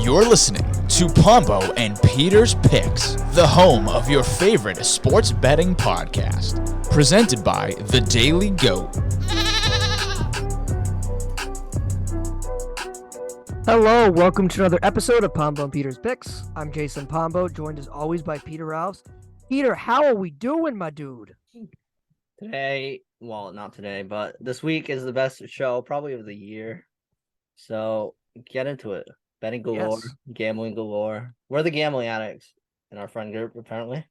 You're listening to Pombo and Peter's Picks, the home of your favorite sports betting podcast. Presented by The Daily Goat. Hello, welcome to another episode of Pombo and Peter's Picks. I'm Jason Pombo, joined as always by Peter Alves. Peter, how are we doing, my dude? Today, well, not today, but this week is the best show probably of the year. So get into it. Betting galore, Yes. gambling galore. We're the gambling addicts in our friend group, apparently.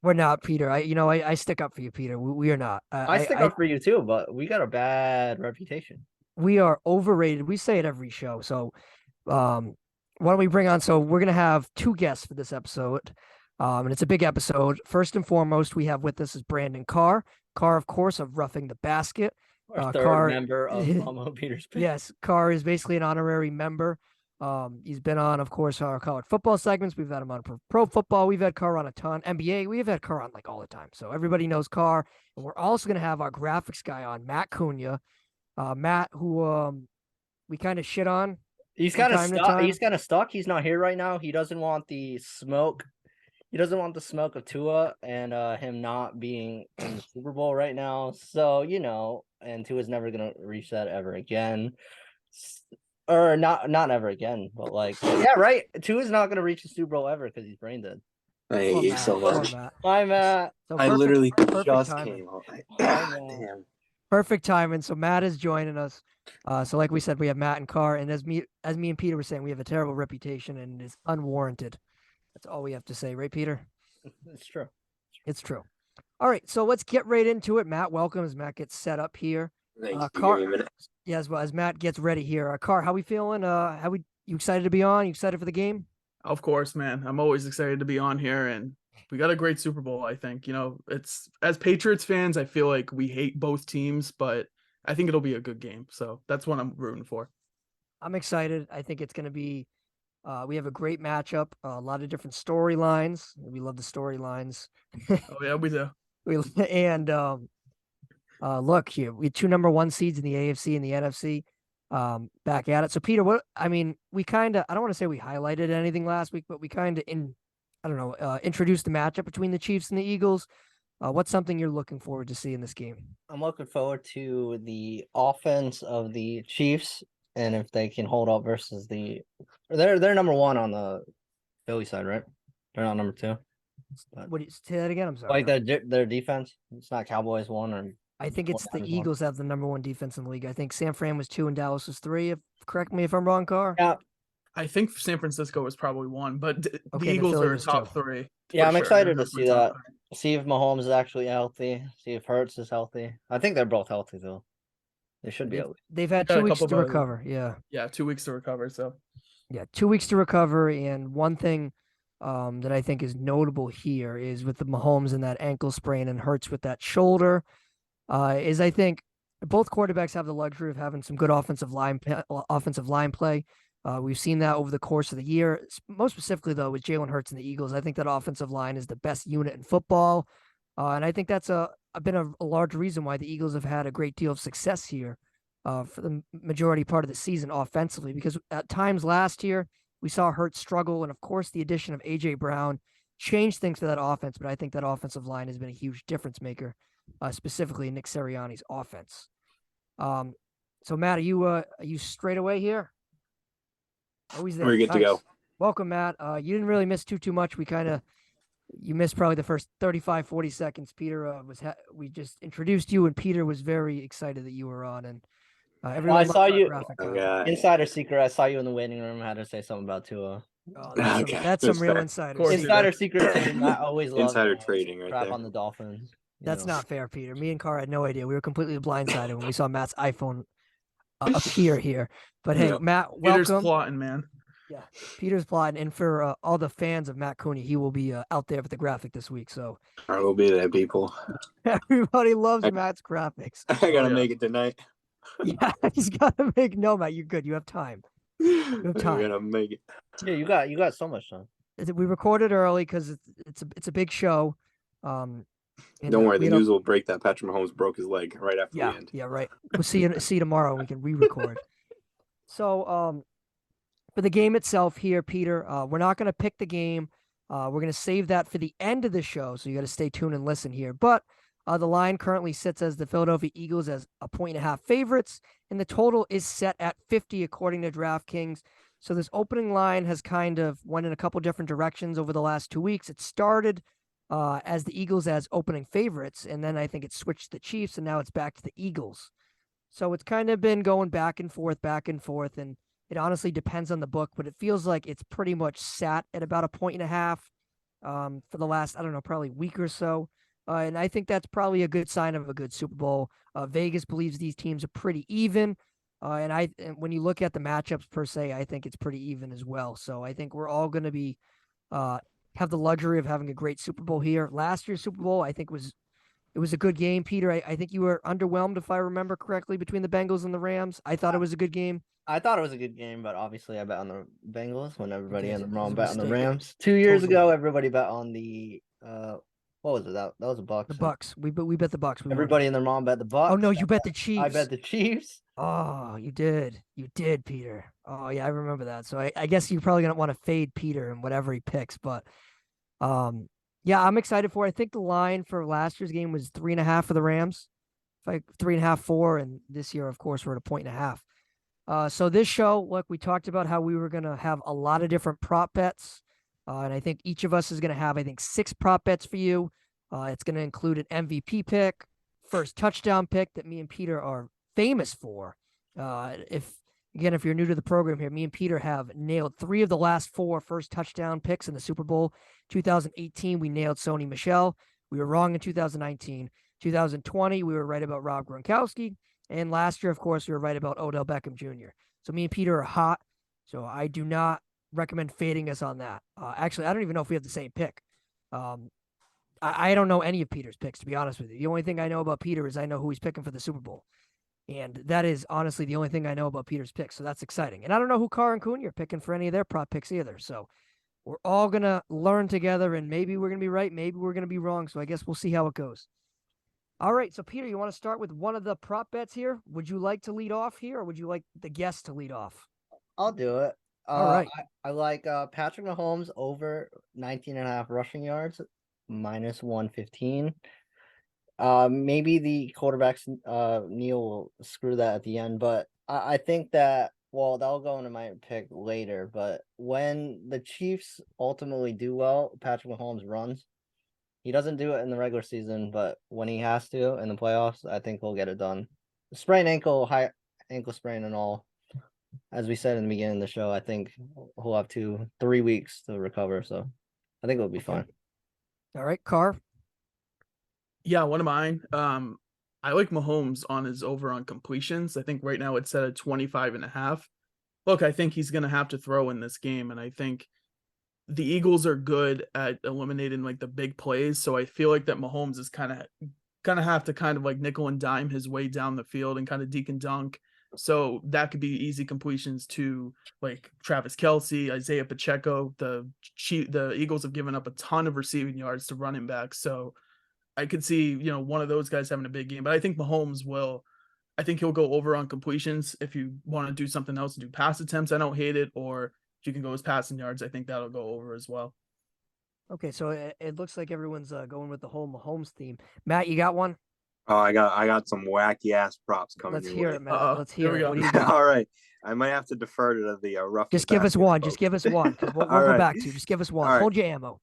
We're not, Peter. I stick up for you, Peter. We are not. I stick up for you too, but we got a bad reputation. We are overrated. We say it every show. So, why don't we bring on? So we're gonna have two guests for this episode, and it's a big episode. First and foremost, we have with us is Brandon Carr. Carr, of course, of Roughing the Basket. Our third Carr, member of Pombo Peter's Picks. Yes, Carr is basically an honorary member. He's been on, of course, our college football segments. We've had him on pro football. We've had Carr on a ton. NBA, we have had Carr on like all the time. So everybody knows Carr. And we're also going to have our graphics guy on, Matt Cunha. Matt, who we kind of shit on. He's kind of stuck. He's kind of stuck. He's not here right now. He doesn't want the smoke. He doesn't want the smoke of Tua and him not being in the Super Bowl right now. So, and Tua's never going to reach that ever again. Or not ever again, but yeah, right. Tua's not going to reach the Super Bowl ever because he's brain dead. I hate you so much. Hi, Matt. So I literally just timing. came home. Damn. Perfect timing. So Matt is joining us. So like we said, we have Matt and Carr, and as me and Peter were saying, we have a terrible reputation and it is unwarranted. That's all we have to say, right, Peter? It's true. It's true. All right, so let's get right into it. Matt, welcome as Matt gets set up here. Thank you. Carr, Give me a minute. yeah, as Matt gets ready here. Carr, how we feeling? You excited to be on? You excited for the game? Of course, man. I'm always excited to be on here, and we got a great Super Bowl, I think. It's as Patriots fans, I feel like we hate both teams, but I think it'll be a good game. So that's what I'm rooting for. I'm excited. I think it's going to be we have a great matchup, a lot of different storylines. We love the storylines. Oh, yeah, we do. Look here, we had two number one seeds in the AFC and the NFC back at it. So Peter, we kind of, I don't want to say we highlighted anything last week, but we kind of introduced the matchup between the Chiefs and the Eagles. What's something you're looking forward to see in this game? I'm looking forward to the offense of the Chiefs and if they can hold up versus they're number one on the Philly side, right? They're not number two. But, What do you say that again? I'm sorry. like their defense. It's not Cowboys one or. I think it's the 49ers Eagles have the number one defense in the league. I think San Fran was 2 and Dallas was 3. Correct me if I'm wrong, Carr. Yeah. I think San Francisco was probably 1, but the Okay, Eagles Philly are was top 2. 3. Yeah, I'm for sure. excited to They're see top that. 3. See if Mahomes is actually healthy. See if Hurts is healthy. I think they're both healthy though. They should be healthy. They've had Got 2 a weeks to couple bugs. recover. Yeah. Yeah, 2 weeks to recover. So Yeah, 2 weeks to recover. And one thing that I think is notable here is with the Mahomes and that ankle sprain and Hurts with that shoulder, is I think both quarterbacks have the luxury of having some good offensive line play. We've seen that over the course of the year. Most specifically, though, with Jalen Hurts and the Eagles, I think that offensive line is the best unit in football. And I think that's been a large reason why the Eagles have had a great deal of success here for the majority part of the season offensively, because at times last year, we saw Hurts struggle. And of course, the addition of A.J. Brown changed things for that offense. But I think that offensive line has been a huge difference maker, specifically Nick Sirianni's offense. So Matt, are you straight away here? Always there. We're good to go. Welcome, Matt. You didn't really miss too much. You missed probably the first 35, 40 seconds. Peter we just introduced you, and Peter was very excited that you were on. And everyone I saw loved our you- graphic Oh, guy. God. Insider secret. I saw you in the waiting room. I had to say something about Tua. Oh, Okay, that's some that's real fair. insider. Of course secret. you Insider secret. I always love Insider trading right crap there. on the Dolphins. That's not fair, Peter. Me and Carr had no idea. We were completely blindsided when we saw Matt's iPhone appear here. But hey, Yeah. Matt, Peter's welcome. plotting, man. Yeah, Peter's plotting, and for all the fans of Matt Cunha, he will be out there with the graphic this week. So I will be there, people. everybody loves Matt's graphics. I gotta yeah. make it tonight. Yeah, he's got to make. No, Matt, you're good. You have time. I'm time. gonna make it. Yeah, you got so much time. We recorded early because it's a big show. And, Don't worry, we the don't- news will break that Patrick Mahomes broke his leg right after Yeah, the end. yeah, right. We'll see you tomorrow. We can re-record. So, for the game itself here, Peter, we're not going to pick the game. We're going to save that for the end of the show, so you got to stay tuned and listen here. But the line currently sits as the Philadelphia Eagles as 1.5 favorites, and the total is set at 50 according to DraftKings. So this opening line has kind of went in a couple different directions over the last 2 weeks. It started as the Eagles as opening favorites, and then I think it switched to the Chiefs, and now it's back to the Eagles. So it's kind of been going back and forth, and it honestly depends on the book, but it feels like it's pretty much sat at about 1.5 for the last, I don't know, probably week or so. And I think that's probably a good sign of a good Super Bowl. Vegas believes these teams are pretty even. And when you look at the matchups per se, I think it's pretty even as well. So I think we're all going to be have the luxury of having a great Super Bowl here. Last year's Super Bowl, I think it was a good game, Peter. I think you were underwhelmed, if I remember correctly, between the Bengals and the Rams. I thought it was a good game. I thought it was a good game, but obviously I bet on the Bengals when everybody in the wrong a bet on the mistake. Rams. 2 years Totally. ago, everybody bet on the what was it? That was the Bucks. The Bucks. We bet the Bucks. Everybody in their mom bet the Bucks. Oh no, you bet the Chiefs. I bet the Chiefs. Oh, you did, Peter. Oh yeah, I remember that. So I guess you're probably gonna want to fade Peter and whatever he picks, but yeah, I'm excited for it. I think the line for last year's game was 3.5 for the Rams, 3.5, 4, and this year, of course, we're at 1.5. So this show, look, we talked about how we were gonna have a lot of different prop bets, and I think each of us is gonna have, 6 prop bets for you. It's gonna include an MVP pick, first touchdown pick that me and Peter are famous for. If you're new to the program here, me and Peter have nailed 3 of the last 4 first touchdown picks in the Super Bowl. 2018, we nailed Sony Michel. We were wrong in 2019. 2020, we were right about Rob Gronkowski. And last year, of course, we were right about Odell Beckham Jr. So me and Peter are hot. So I do not recommend fading us on that. Actually, I don't even know if we have the same pick. I don't know any of Peter's picks, to be honest with you. The only thing I know about Peter is I know who he's picking for the Super Bowl. And that is honestly the only thing I know about Peter's picks. So that's exciting. And I don't know who Carr and Cunha are picking for any of their prop picks either. So we're all going to learn together, and maybe we're going to be right. Maybe we're going to be wrong. So I guess we'll see how it goes. All right. So Peter, you want to start with one of the prop bets here? Would you like to lead off here, or would you like the guest to lead off? I'll do it. All right. I like Patrick Mahomes over 19.5 rushing yards, minus 115. Maybe the quarterbacks Neil will screw that at the end, but I think that, well, that'll go into my pick later, but when the Chiefs ultimately do well, Patrick Mahomes runs. He doesn't do it in the regular season, but when he has to in the playoffs, I think he'll get it done. Sprained ankle, high ankle sprain and all. As we said in the beginning of the show, I think he'll have 2-3 weeks to recover, so I think it'll be fine. All right, Carr. Yeah, one of mine. I like Mahomes on his over on completions. I think right now it's set at 25.5. Look, I think he's going to have to throw in this game, and I think the Eagles are good at eliminating like the big plays. So I feel like that Mahomes is kind of have to kind of like nickel and dime his way down the field and kind of deke and dunk. So that could be easy completions to like Travis Kelce, Isaiah Pacheco. The Eagles have given up a ton of receiving yards to running backs. So I could see, one of those guys having a big game, but I think Mahomes I think he'll go over on completions. If you want to do something else and do pass attempts, I don't hate it. Or if you can go as passing yards, I think that'll go over as well. Okay, so it looks like everyone's going with the whole Mahomes theme. Matt, you got one? Oh, I got some wacky ass props coming. Let's hear it, Matt. Uh-oh. Let's hear it. What do you All right, I might have to defer to the rough. Just give us one. Just give us one. We'll go back to you. Just give us one. Right. Hold your ammo.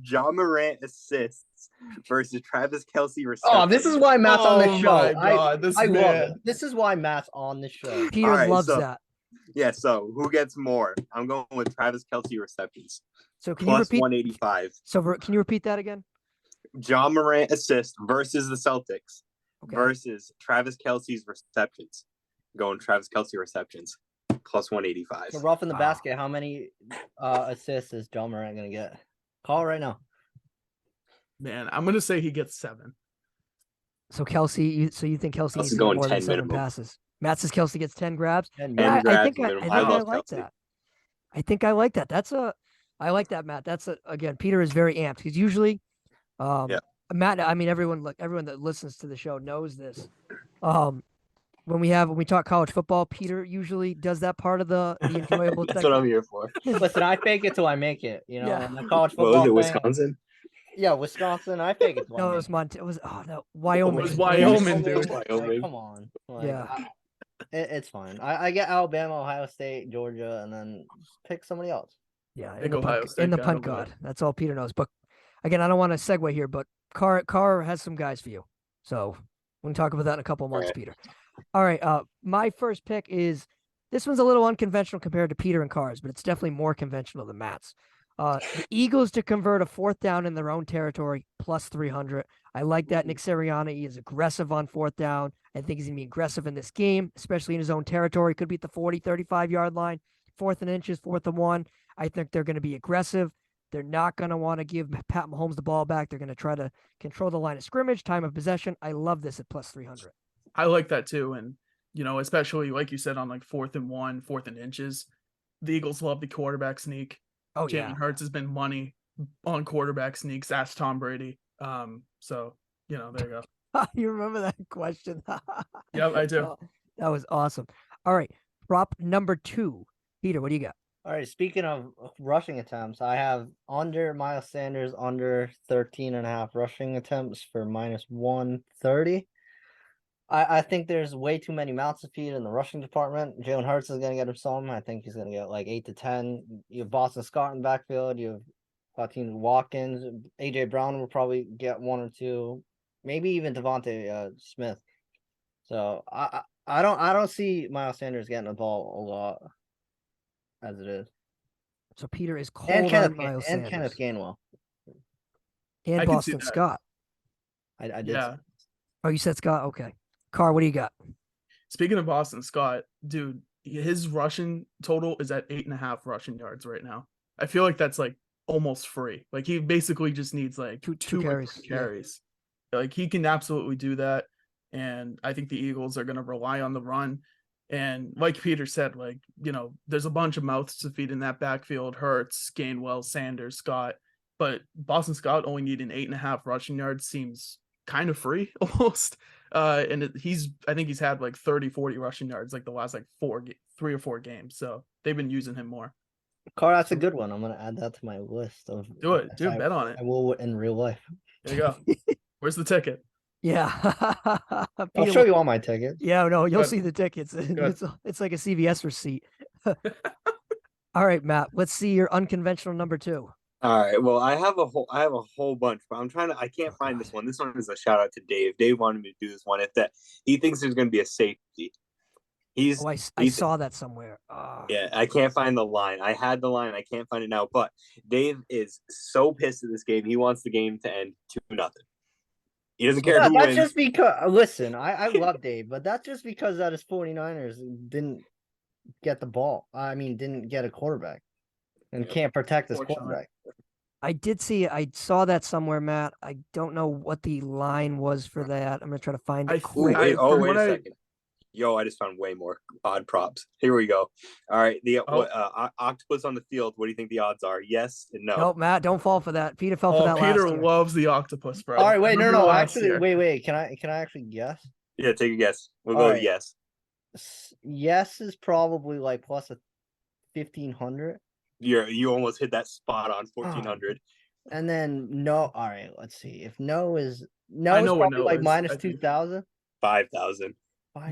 John Morant assists versus Travis Kelce receptions. Oh, this is why Matt's on this show. Oh my God, I love it. This is why Matt's on this show. Peter loves that. Yeah, so who gets more? I'm going with Travis Kelce receptions. So can plus you repeat 185. So can you repeat that again? John Morant assist versus the Celtics versus Travis Kelce's receptions. Going Travis Kelce receptions plus 185. So rough in the basket, how many assists is John Morant gonna get? Call right now. Man, I'm gonna say he gets 7. So Kelce, you think Kelce needs to going get more than 10 7 minimum. passes? Matt says Kelce gets 10 grabs. 10 Yeah, grabs I think minimum. I love like Kelce. that. I think I like that. I like that, Matt. Again, Peter is very amped. He's usually, Matt. I mean, everyone that listens to the show knows this. when we talk college football, Peter usually does that part of the enjoyable. That's what I'm here for. Listen, I fake it till I make it. You know, Yeah. and the college What football was it, thing. Wisconsin? Yeah, Wisconsin. I fake it till No, I it make was it. Montana. Wyoming. It was Wyoming, dude. Like, come on. Like, Yeah. It's fine. I get Alabama, Ohio State, Georgia, and then pick somebody else. Yeah, Big Ohio State in the guy punt over there. god. That's all Peter knows. But again, I don't want to segue here, but Carr has some guys for you. So we can talk about that in a couple of months, right. Peter. All right. My first pick is this one's a little unconventional compared to Peter and Carr's, but it's definitely more conventional than Matt's. The Eagles to convert a 4th down in their own territory plus 300. I like that. Nick Sirianni, he is aggressive on 4th down. I think he's going to be aggressive in this game, especially in his own territory. Could be at the 40, 35-yard line, 4th and inches, 4th and 1. I think they're going to be aggressive. They're not going to want to give Pat Mahomes the ball back. They're going to try to control the line of scrimmage, time of possession. I love this at plus 300. I like that too. And, especially like you said on like 4th and 1, 4th and inches, the Eagles love the quarterback sneak. Oh, Jalen yeah. Hurts has been money on quarterback sneaks. Ask Tom Brady. So, there you go. You remember that question? Yep, I do. Oh, that was awesome. All right. Prop number 2. Peter, what do you got? All right. Speaking of rushing attempts, I have under Miles Sanders under 13.5 rushing attempts for minus 130. I think there's way too many mouths to feed in the rushing department. Jalen Hurts is going to get him some. I think he's going to get like 8 to 10. You have Boston Scott in the backfield. You have Fatin Watkins. AJ Brown will probably get 1 or 2, maybe even Devontae Smith. So I don't see Miles Sanders getting the ball a lot as it is. So Peter is cold And on Miles and Sanders. Kenneth Gainwell. And I can see Boston that. Scott. I did. Yeah. Oh, you said Scott? Okay. Carr, what do you got? Speaking of Boston Scott, dude, his rushing total is at 8.5 rushing yards right now. I feel like that's like almost free. Like he basically just needs like two carries. Yeah. Like he can absolutely do that. And I think the Eagles are going to rely on the run. And like Peter said, like, there's a bunch of mouths to feed in that backfield. Hurts, Gainwell, Sanders, Scott. But Boston Scott only needing 8.5 rushing yards seems kind of free almost. And I think he's had like 30, 40 rushing yards like the last like 3 or 4 games. So they've been using him more. Carr, that's a good one. I'm going to add that to my list of. Do it. Dude, bet on it. I will in real life. There you go. Where's the ticket? Yeah. I'll show you all my tickets. Yeah, no, you'll Good. see the tickets. Good. It's like a CVS receipt. All right, Matt, let's see your unconventional number 2. All right. Well, I have a whole bunch, but I can't find this one. This one is a shout out to Dave. Dave wanted me to do this one. He thinks there's going to be a safety. I saw that somewhere. Yeah, I can't find the line. I had the line. I can't find it now. But Dave is so pissed at this game. He wants the game to end 2-0. He doesn't care who that's wins. just because. Listen, I love Dave, but that's just because that his 49ers didn't get the ball. I mean, didn't get a quarterback and can't protect his quarterback. I saw that somewhere, Matt. I don't know what the line was for that. I'm gonna try to find it. Wait a second. Yo, I just found way more odd props. Here we go. All right, the octopus on the field. What do you think the odds are? Yes and no. Nope, Matt, don't fall for that. Peter fell for that Peter last year. loves the octopus, bro. All right, wait, no. Actually, year. wait. Can I actually guess? Yeah, take a guess. We'll go with yes. Yes is probably like plus 1,500. You almost hit that spot on 1,400. And then no. All right, let's see. If no is probably like minus 2,000. 5,000.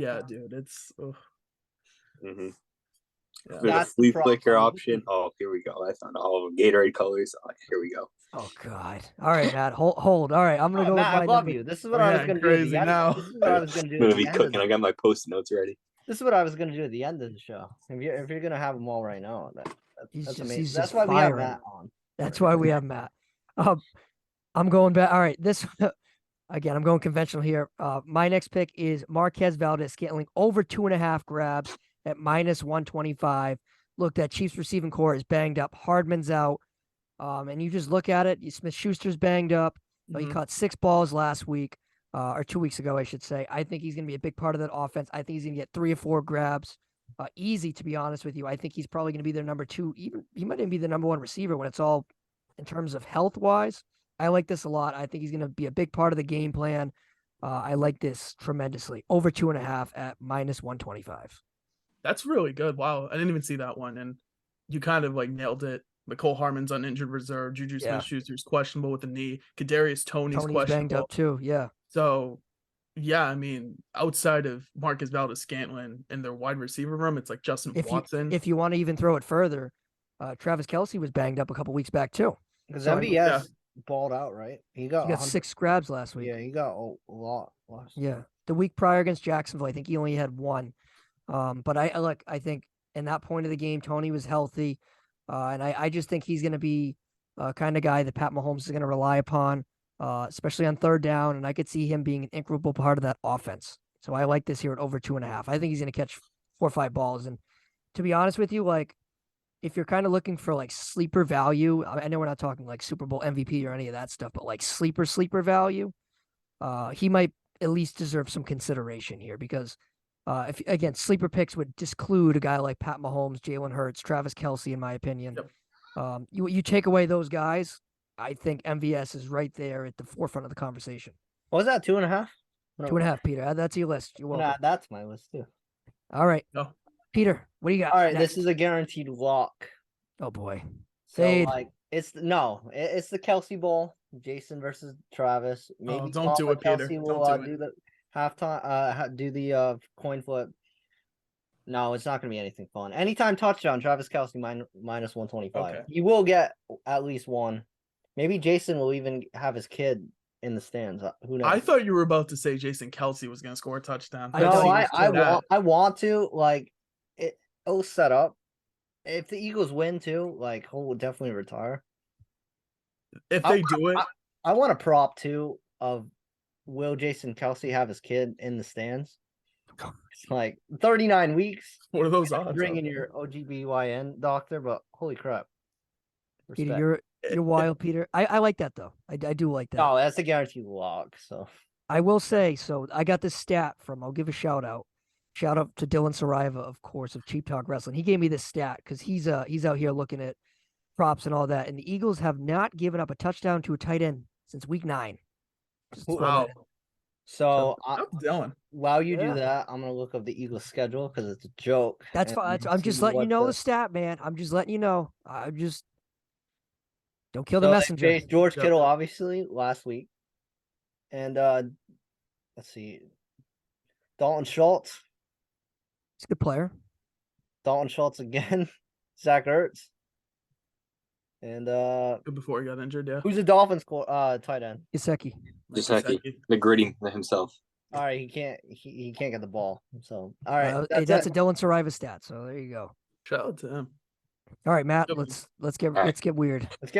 Yeah, dude, it's. Mm-hmm. Yeah. There's a flea flicker option. Oh, here we go. I found all of them. Gatorade colors. Oh, here we go. Oh God! All right, Matt, hold. All right, I'm gonna go. Matt, with I love you. This is what I was gonna do. This is what I was gonna do. I'm gonna be cooking. I got my post notes ready. This is what I was gonna do at the end of the show. If you're gonna have them all right now, that's amazing. That's why we have Matt on. That's why we have Matt. I'm going back. All right, this again. I'm going conventional here. My next pick is Marquez Valdez-Scantling over 2.5 grabs at minus 125. Look, that Chiefs receiving core is banged up. Hardman's out. And you just look at it. Smith-Schuster's banged up. He caught 6 balls last week, or 2 weeks ago, I should say. I think he's going to be a big part of that offense. I think he's going to get 3 or 4 grabs. Easy, to be honest with you. I think he's probably going to be their number 2. Even he might even be the number 1 receiver when it's all in terms of health-wise. I like this a lot. I think he's going to be a big part of the game plan. I like this tremendously. Over 2.5 at -125. That's really good. Wow. I didn't even see that one. And you kind of like nailed it. Nicole Harmon's on injured reserve. Juju Yeah. Smith-Schuster's questionable with the knee. Kadarius Toney's Tony's questionable. banged up too. Yeah. So, yeah, I mean, outside of Marcus Valdez-Scantling in their wide receiver room, it's like Justin Watson. If you want to even throw it further, Travis Kelce was banged up a couple weeks back too. Because MVS balled out, right? He got 6 grabs last week. Yeah, he got a lot last week. The week prior against Jacksonville, I think he only had 1. But I think in that point of the game, Tony was healthy. And I just think he's going to be kind of guy that Pat Mahomes is going to rely upon, especially on third down. And I could see him being an integral part of that offense. So I like this here at over 2.5. I think he's going to catch 4 or 5 balls. And to be honest with you, like, if you're kind of looking for like sleeper value, I know we're not talking like Super Bowl MVP or any of that stuff, but like sleeper value, he might at least deserve some consideration here because if again, sleeper picks would disclude a guy like Pat Mahomes, Jalen Hurts, Travis Kelce, in my opinion. Yep. You take away those guys, I think MVS is right there at the forefront of the conversation. What was that, 2.5? 2.5, Peter. Add that to your list. You're welcome. Nah, that's my list too. All right. No. Peter, what do you got? All right, next? This is a guaranteed lock. Oh boy. So like it's the Kelce Bowl, Jason versus Travis. Maybe don't do it, Peter. Kelce will do the halftime do the coin flip. No, it's not gonna be anything fun. Anytime touchdown, Travis Kelce -125. Okay. You will get at least one. Maybe Jason will even have his kid in the stands. Who knows? I thought you were about to say Jason Kelce was going to score a touchdown. I want to, like, it'll set up. If the Eagles win too, like, he'll definitely retire. If they do it, I want a prop too of will Jason Kelce have his kid in the stands? It's like 39 weeks. What are those odds? Bring in your OGBYN doctor, but holy crap. Respect. Peter, you're wild, Peter. I like that though. I do like that. No, that's a guaranteed lock. So I will say, so I got this stat from, I'll give a shout out. Shout out to Dylan Saraiva, of course, of Cheap Talk Wrestling. He gave me this stat because he's out here looking at props and all that. And the Eagles have not given up a touchdown to a tight end since week 9. Wow. So Dylan. While you do that, I'm gonna look up the Eagles schedule because it's a joke. That's fine. I'm just letting you know the stat, man. I'm just letting you know. Don't kill the messenger. They faced George Kittle obviously last week, and let's see, Dalton Schultz. He's a good player. Dalton Schultz again. Zach Ertz. And before he got injured, yeah. Who's the Dolphins tight end? Gesicki, the gritty himself. All right, he can't get the ball. So all right, that's a Dylan Saraiva stat. So there you go. Shout out to him. All right, Matt. Let's get weird. Let's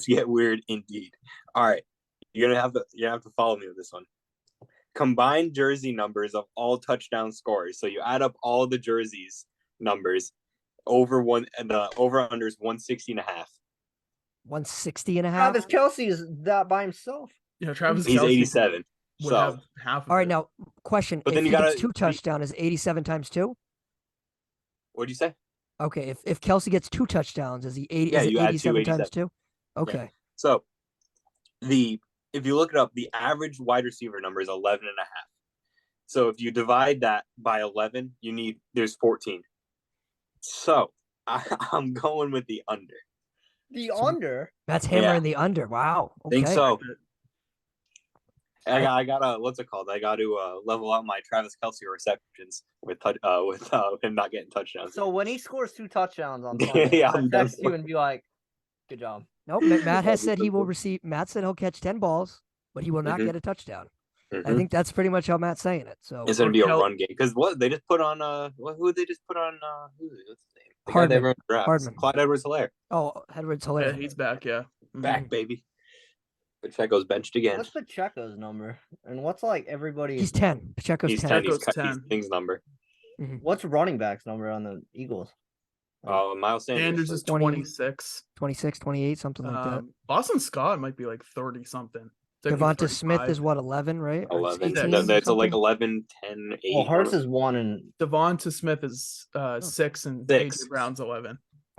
get weird indeed. All right, you're gonna have to follow me with this one. Combined jersey numbers of all touchdown scores. So you add up all the jerseys numbers. Over one and the over under is 160.5. 160.5. Travis Kelce is that by himself. Yeah, Travis. He's 87. So have half. Of all right, it. Now question: but if then you he got gets 2 touchdowns, is 87 times 2? What'd you say? Okay, if Kelce gets 2 touchdowns, is he 80? Yeah, is it you add 87 times 2? Okay. Yeah. So if you look it up, the average wide receiver number is 11.5. So if you divide that by 11, there's 14. So I'm going with the under. The under? That's hammering the under. Wow. Okay. Think so. I gotta what's it called? I got to level out my Travis Kelce receptions with him not getting touchdowns. So when he scores 2 touchdowns on Sunday, I'll text you and be like, "Good job." Nope. Matt has said he will receive. Matt said he'll catch 10 balls, but he will not get a touchdown. I think that's pretty much how Matt's saying it. So it's gonna be a run game because what they just put on who they just put on what's his name? Hardman. Clyde Edwards-Helaire. Oh, Edwards-Helaire. Yeah, he's back. Yeah, back baby. Pacheco's benched again. What's Pacheco's number? And what's like everybody? He's 10. Pacheco's 10. He's 10. Thing's number. Mm-hmm. What's running back's number on the Eagles? Miles Sanders is 26. 26, 28, something like that. Boston Scott might be like 30 something. Devonta Smith is what, 11, right? 11. That's like 11, 10, 8. Well, Hurts is 1 and Devonta Smith is 6 and AJ Brown's 11.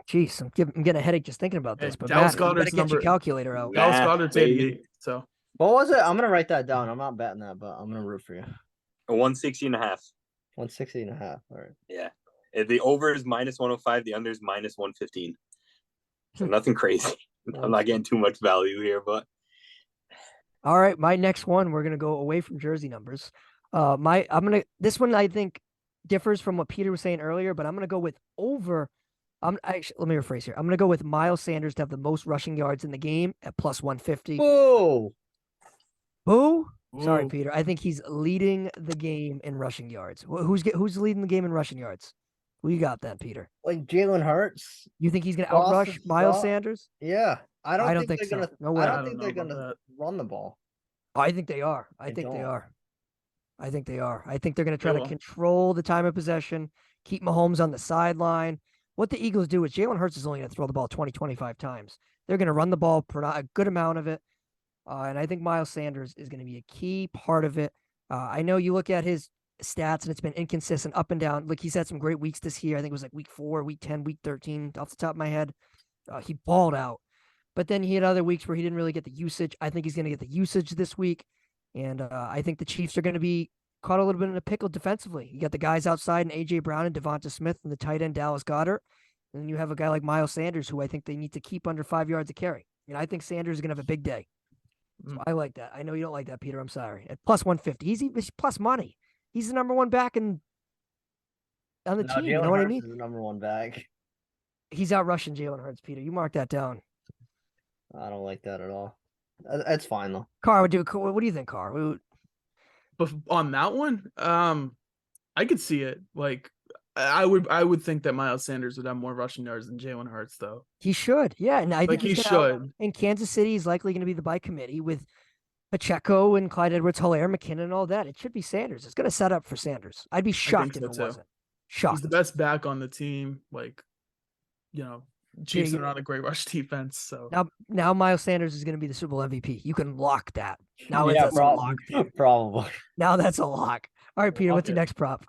Jeez, I'm getting a headache just thinking about this. But Dallas Matt, you better get your calculator out. Dallas Goedert's 88. So What was it? I'm gonna write that down. I'm not betting that, but I'm gonna root for you. A 160.5. 160.5. All right. Yeah. The over is -105. The under is -115. So nothing crazy. I'm not getting too much value here, but All right, my next one, we're gonna go away from jersey numbers. This one I think differs from what Peter was saying earlier, but I'm gonna go with over. Let me rephrase here. I'm gonna go with Miles Sanders to have the most rushing yards in the game at +150. Whoa. Who? Sorry, Ooh. Peter. I think he's leading the game in rushing yards. Who's leading the game in rushing yards? Who you got then, Peter? Like Jalen Hurts. You think he's gonna Boston outrush Miles Scott? Sanders? Yeah. I don't think they're so. gonna. No way. I I don't don't think know they're about gonna that. run the ball. I think they are. I I think they don't. are. I think they are. I think they're going to try They to will. control the time of possession, keep Mahomes on the sideline. What the Eagles do is Jalen Hurts is only going to throw the ball 20, 25 times. They're going to run the ball a good amount of it. And I think Miles Sanders is going to be a key part of it. I know you look at his stats and it's been inconsistent up and down. Like he's had some great weeks this year. I think it was like week 4, week 10, week 13 off the top of my head. He balled out. But then he had other weeks where he didn't really get the usage. I think he's going to get the usage this week. And I think the Chiefs are going to be caught a little bit in a pickle defensively. You got the guys outside and A.J. Brown and Devonta Smith and the tight end Dallas Goedert. And then you have a guy like Miles Sanders, who I think they need to keep under 5 yards of carry. And I think Sanders is going to have a big day. So I like that. I know you don't like that, Peter. I'm sorry. At +150, he's plus money. He's the number one back on the team. You know what I mean? Is the number one back. He's out rushing Jalen Hurts, Peter. You mark that down. I don't like that at all. That's fine though. Carr, what do you think, Carr? But on that one, I could see it. Like I would think that Miles Sanders would have more rushing yards than Jalen Hurts, though. He should, yeah. And I think he should. In Kansas City, he's likely going to be the by committee with Pacheco and Clyde Edwards-Helaire, McKinnon, and all that. It should be Sanders. It's going to set up for Sanders. I'd be shocked if it wasn't. Shocked. He's the best back on the team. Like, Chiefs are not a great rush defense. So now Miles Sanders is going to be the Super Bowl MVP. You can lock that. Now yeah, that's a lock. Probably. Now that's a lock. All right, Peter, what's your next prop?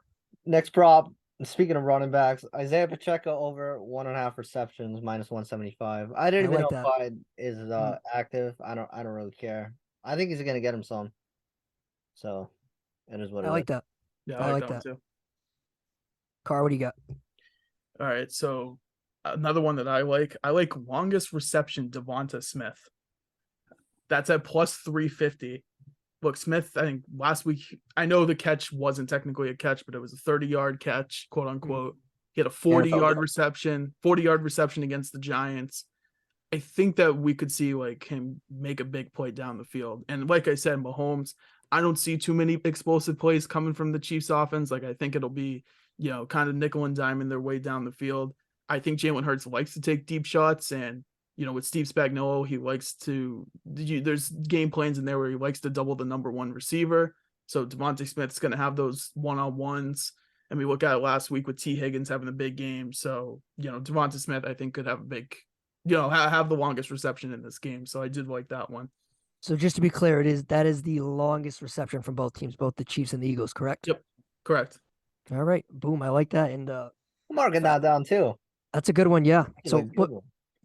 Next prop. Speaking of running backs, Isaiah Pacheco over 1.5 receptions, -175. I didn't even know if Clyde is active. I don't really care. I think he's gonna get him some. So it is what it is. I like that. Yeah, I like that one too. Carr, what do you got? All right, so another one that I like longest reception Devonta Smith. That's at +350. Look, Smith, I think last week, I know the catch wasn't technically a catch, but it was a 30-yard catch, quote unquote. He had a 40-yard reception against the Giants. I think that we could see like him make a big play down the field. And like I said, Mahomes, I don't see too many explosive plays coming from the Chiefs offense. Like I think it'll be, kind of nickel and diamond their way down the field. I think Jalen Hurts likes to take deep shots, and with Steve Spagnuolo, he likes to. There's game plans in there where he likes to double the number one receiver. So Devonta Smith's going to have those one-on-ones, and we look at it last week with T. Higgins having a big game. So Devonta Smith, I think, could have a big, have the longest reception in this game. So I did like that one. So just to be clear, that is the longest reception from both teams, both the Chiefs and the Eagles, correct? Yep, correct. All right, boom, I like that, and I'm marking that down too. That's a good one, yeah. So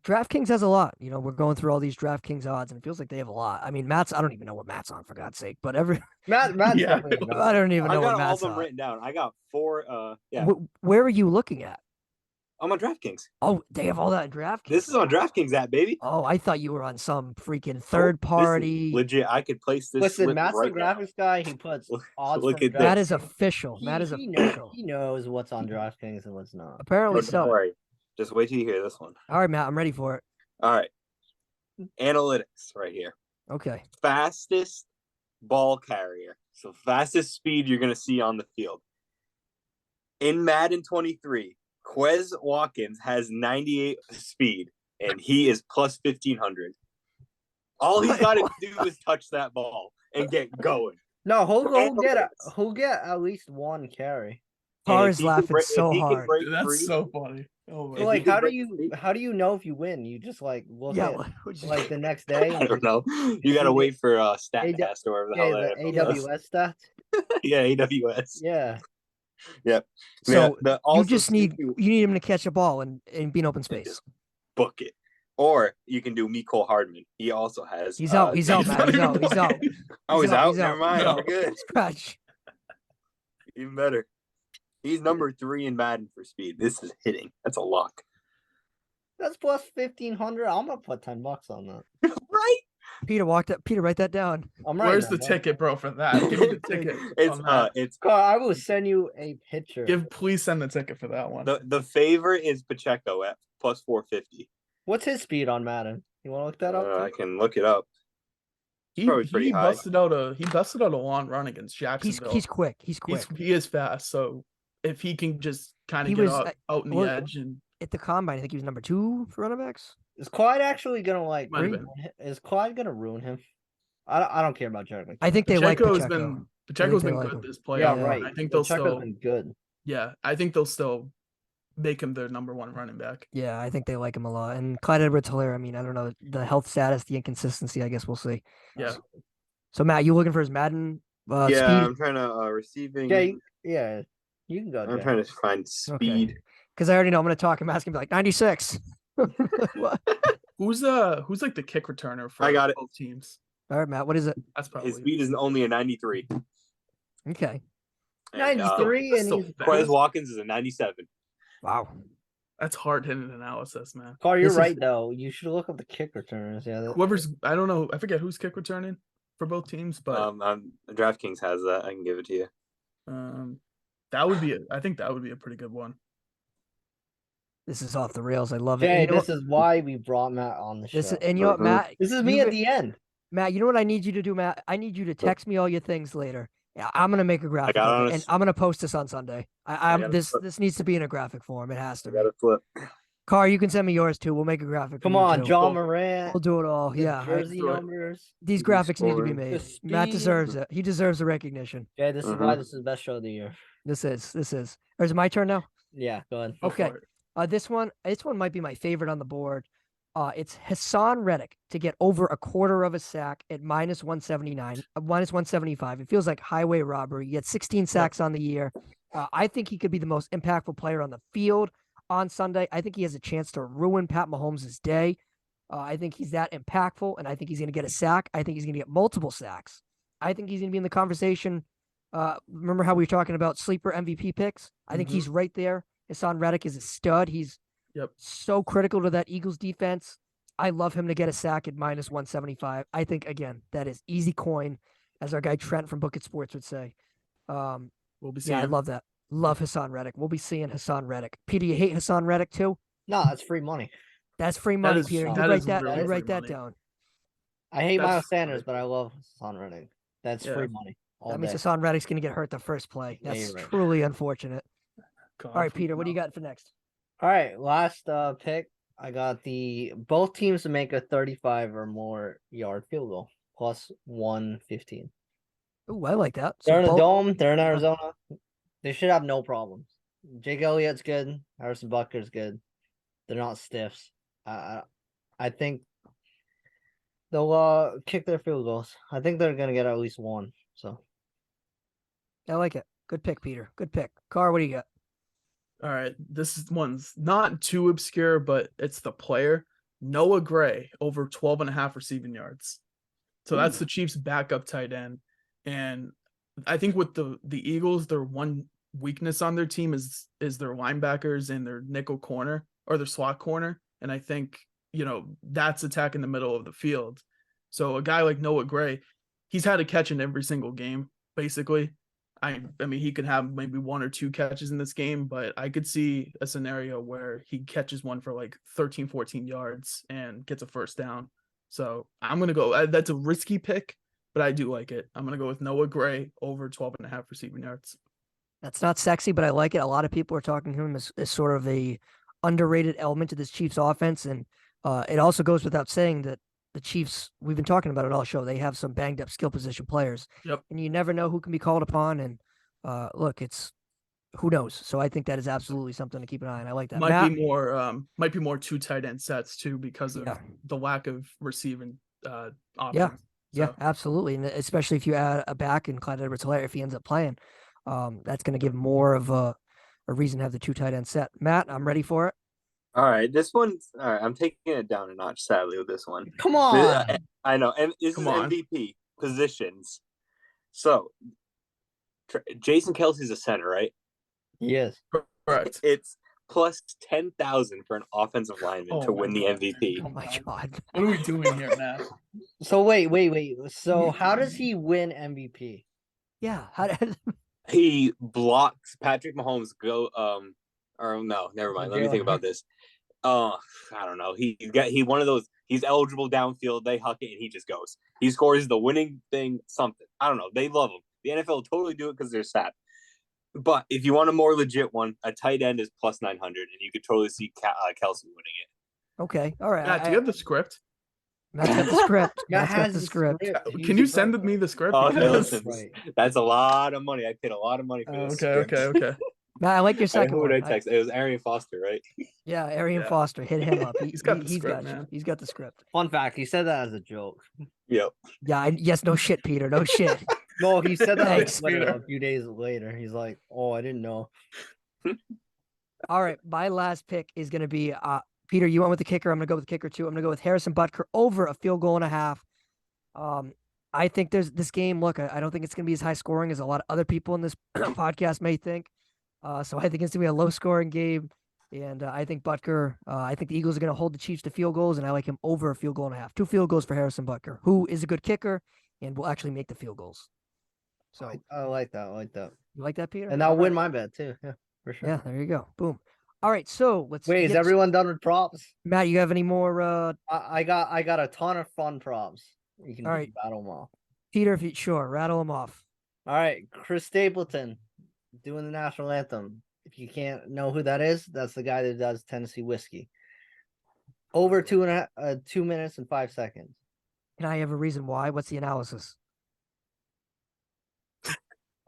DraftKings has a lot. We're going through all these DraftKings odds, and it feels like they have a lot. I mean, I don't even know what Matt's on, for God's sake. But Matt's yeah. I don't even know what Matt's on. I got all of them written down. I got 4. Yeah. Where are you looking at? I'm on DraftKings. Oh, they have all that in DraftKings? This is on DraftKings app, baby. Oh, I thought you were on some freaking third party. Legit, I could place this. Listen, Matt's the graphics guy. He puts odds. Look at that is official. That is official. He knows what's on DraftKings and what's not. Apparently so. Worry. Just wait till you hear this one. All right, Matt, I'm ready for it. All right. Analytics right here. Okay. Fastest ball carrier. So fastest speed you're going to see on the field. In Madden 23, Quez Watkins has 98 speed, and he is plus 1,500. All he's got to do is touch that ball and get going. No, he'll get at least one carry. Carr is laughing so hard. That's so funny. Oh, so how do you know if you win? You just look at like the next day. I don't know. You gotta wait for StatCast or whatever the hell that AWS stats. Yeah, AWS. Yeah. Yep. So you just need him to catch a ball and be in open space. Just book it. Or you can do Mecole Hardman. He also has. He's out. He's out, Matt. He's out. He's out. Oh, he's out. He's Never out. mind. He's We're out. good. Scratch. Even better. He's number 3 in Madden for speed. This is hitting. That's a lock. That's plus 1,500. I'm gonna put $10 on that. Right? Peter walked up. Peter, write that down. I'm Where's the ticket, bro, for that? Give me the ticket. It's Carl, I will send you a picture. Please send the ticket for that one. the favorite is Pacheco at plus 450. What's his speed on Madden? You want to look that up? I can look it up. He pretty high. busted out a long run against Jacksonville. He's quick. He's quick. He is fast. So if he can just kind of get out in the edge and at the combine, I think he was number 2 for running backs. Is Clyde actually gonna Is Clyde gonna ruin him? I don't care about Jared McKinnon. I think they like Pacheco. Pacheco's been like good him. this playoff. Yeah, right. I think they'll still been good. Yeah, I think they'll still make him their number 1 running back. Yeah, I think they like him a lot. And Clyde Edwards-Helaire, I mean, I don't know the health status, the inconsistency. I guess we'll see. Yeah. So Matt, you looking for his Madden yeah, speed? I'm trying to receiving. Yeah, you can go. I'm trying to find speed. Because I already know I'm going to talk him. Ask him be like 96. What? Who's like the kick returner for I got it. both teams? All right, Matt. What is it? That's probably His speed is only a 93. Okay. 93 and he's Quez Watkins is a 97. Wow. That's hard hitting analysis, man. Carl, you're This right is- though. You should look up the kick returners. Yeah. I don't know. I forget who's kick returning for both teams, but DraftKings has that. I can give it to you. I think that would be a pretty good one. This is off the rails. I love it. Jay, And you know this is why we brought Matt on the show. and you know what, Matt? This is me at the end. Matt, you know what I need you to do, Matt? I need you to text me all your things later. Yeah, I'm gonna make a graphic got of it it, and I'm gonna post this on Sunday. This needs to be in a graphic form. It has to be. Got a flip. Car, you can send me yours too. We'll make a graphic. Come for you on, too. John Morant. We'll do it all. the Yeah, jersey do it. numbers. these Good graphics need to be scoring. made. The Matt speed. deserves it. He deserves the recognition. Jay, this is why this is the best show of the year. This is. Or is it my turn now? Yeah, go ahead. Go Okay. for it. This one might be my favorite on the board. It's Hassan Reddick to get over a quarter of a sack at minus 179, minus 175. It feels like highway robbery. He had 16 sacks on the year. I think he could be the most impactful player on the field on Sunday. I think he has a chance to ruin Pat Mahomes' day. I think he's that impactful, and I think he's going to get a sack. I think he's going to get multiple sacks. I think he's going to be in the conversation. Remember how we were talking about sleeper MVP picks? I think he's right there. Hassan Reddick is a stud. He's so critical to that Eagles defense. I love him to get a sack at minus 175. I think, again, that is easy coin, as our guy Trent from Book It Sports would say. We'll be seeing. Yeah, I love that. Love Hassan Reddick. We'll be seeing Hassan Reddick. Peter, you hate Hassan Reddick too? No, that's free money. That's free money, is- Peter. You that write is that. really You free write that money. down. I hate That's Miles Sanders, funny. but I love Hassan Reddick. That's Yeah. free money. All That means day. Hassan Reddick's going to get hurt the first play. Yeah, That's you're right. truly unfortunate. God, All right, Peter, what do you got for next? All right, last pick. I got both teams to make a 35 or more yard field goal plus 115. Ooh, I like that. So They're in a both- dome. They're in Arizona. They should have no problems. Jake Elliott's good. Harrison Butker's good. They're not stiffs. I think they'll kick their field goals. I think they're gonna get at least one. So I like it. Good pick, Peter. Good pick. Carr, what do you got? All right, one's not too obscure, but it's the player Noah Gray over 12.5 receiving yards. So that's the Chiefs' backup tight end, and I think with the Eagles, their one weakness on their team is their linebackers and their nickel corner or their slot corner, and I think that's attack in the middle of the field. So a guy like Noah Gray, he's had a catch in every single game basically. I mean, he could have maybe 1 or 2 catches in this game, but I could see a scenario where he catches one for like 13, 14 yards and gets a first down. So I'm going to go, that's a risky pick, but I do like it. I'm going to go with Noah Gray over 12.5 receiving yards. That's not sexy, but I like it. A lot of people are talking to him as sort of a underrated element to this Chiefs offense. And it also goes without saying that the Chiefs, we've been talking about it all show, they have some banged up skill position players. Yep. And you never know who can be called upon. And look, who knows? So I think that is absolutely something to keep an eye on. I like that. Might be more 2 tight end sets too, because of Yeah. the lack of receiving options. Yeah, So, absolutely. And especially if you add a back in Clyde Edwards-Helaire, if he ends up playing, that's going to give more of a reason to have the 2 tight end set. Matt, I'm ready for it. All right, this one's all right. I'm taking it down a notch, sadly, with this one. Come on. I know, and this Come is on. MVP positions. So, Jason Kelsey's a center, right? Yes. Correct. It's plus 10,000 for an offensive lineman to win the MVP. Oh my god. What are we doing here, Matt? So wait. So how does he win MVP? Yeah. How did... He blocks Patrick Mahomes or no, never mind. Let me think about this. I don't know. He one of those. He's eligible downfield. They huck it and he just goes. He scores the winning thing. Something. I don't know. They love him. The NFL will totally do it because they're sad. But if you want a more legit one, a tight end is plus 900, and you could totally see Kelsey winning it. Okay. All right. Matt, do you have the script? Matt's got the script. Matt Matt's got has the script. Can you send me the script? Oh, Because- listen, Right. that's a lot of money. I paid a lot of money for this. Okay. Matt, I like your second Who would one. I text? It was Arian Foster, right? Yeah, Arian Yeah. Foster. Hit him up. He's got the he's script, got you. man. He's got the script. Fun fact: he said that as a joke. Yep. Yeah. Yes. No shit, Peter. No shit. No, he said that on Thanks, Twitter Peter. a few days later. He's like, "Oh, I didn't know." All right. My last pick is going to be Peter. You went with the kicker. I'm going to go with the kicker too. I'm going to go with Harrison Butker over a field goal and a half. I think there's this game. Look, I don't think it's going to be as high scoring as a lot of other people in this podcast may think. So I think it's going to be a low scoring game. And I think Butker, I think the Eagles are going to hold the Chiefs to field goals, and I like him over a field goal and a half. 2 field goals for Harrison Butker, who is a good kicker and will actually make the field goals. So I like that. I like that. you like that, Peter? And I'll All win right. my bet too. Yeah, for sure. Yeah, there you go. Boom. All right, so let's Wait, is get- everyone done with props? Matt, you have any more? I got a ton of fun props. You can All right. battle them all. Peter, if you sure, rattle them off. All right, Chris Stapleton doing the national anthem. If you can't know who that is, that's the guy that does Tennessee whiskey. Over 2 minutes and 5 seconds. Can I have a reason why? What's the analysis?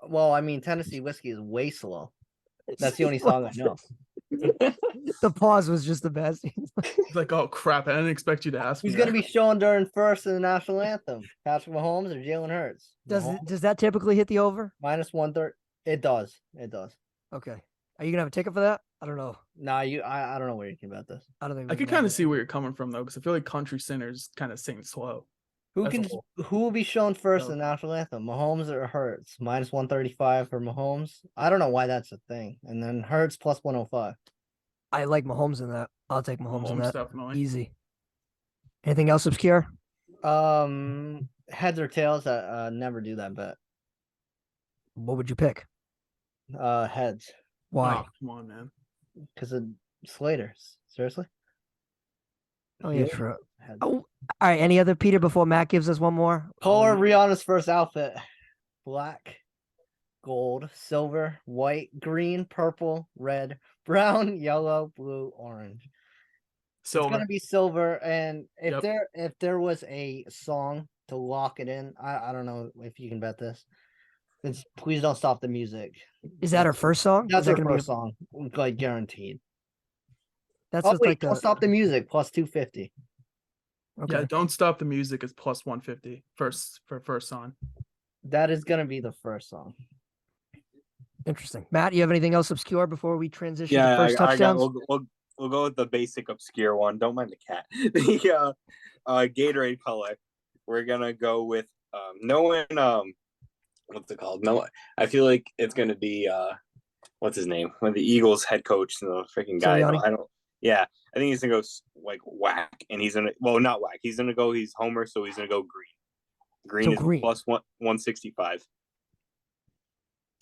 Well, I mean, Tennessee whiskey is way slow. That's the only song I know. The pause was just the best. It's like, oh crap! I didn't expect you to ask me. Who's going to that. be shown during first in the national anthem? Patrick Mahomes or Jalen Hurts? Does that typically hit the over? Minus 130. It does. It does. Okay. Are you gonna have a ticket for that? I don't know. Nah, I don't know where you can bet this. I don't think I we could can kind have of see where you're coming from though, because I feel like country singers kind of sing slow. Who will be shown first in the national anthem? Mahomes or Hurts? Minus 135 for Mahomes. I don't know why that's a thing. And then Hurts plus 105. I like Mahomes in that. I'll take Mahomes in Mahomes, that. definitely. Easy. Anything else obscure? Heads or tails? Never do that bet. What would you pick? Heads. Why? Oh, come on, man. Because of Slater. Seriously? Oh yeah, Yeah. true. Heads. Oh, all right. Any other Peter before Matt gives us one more? Color Rihanna's first outfit. Black, gold, silver, white, green, purple, red, brown, yellow, blue, orange. It's Silver. gonna be silver. And if Yep. there was a song to lock it in, I don't know if you can bet this. It's Please Don't Stop the Music. Is that her first song? That's Is that her gonna be first song, like guaranteed. That's Oh just wait, like Don't Stop the Music plus 250. Okay. Yeah, Don't Stop the Music is plus 150 for first song. That is gonna be the first song. Interesting. Matt, you have anything else obscure before we transition to Yeah, first I got. touchdowns? We'll go with the basic obscure one. Don't mind the cat. The Gatorade color. We're gonna go with knowing what's it called? No, I feel like it's gonna be what's his name? When the Eagles head coach, the freaking guy. Sirianni? I don't. Yeah, I think he's gonna go like whack, and he's gonna not whack. He's gonna go. He's Homer, so he's gonna go green. Green So is green. plus 165.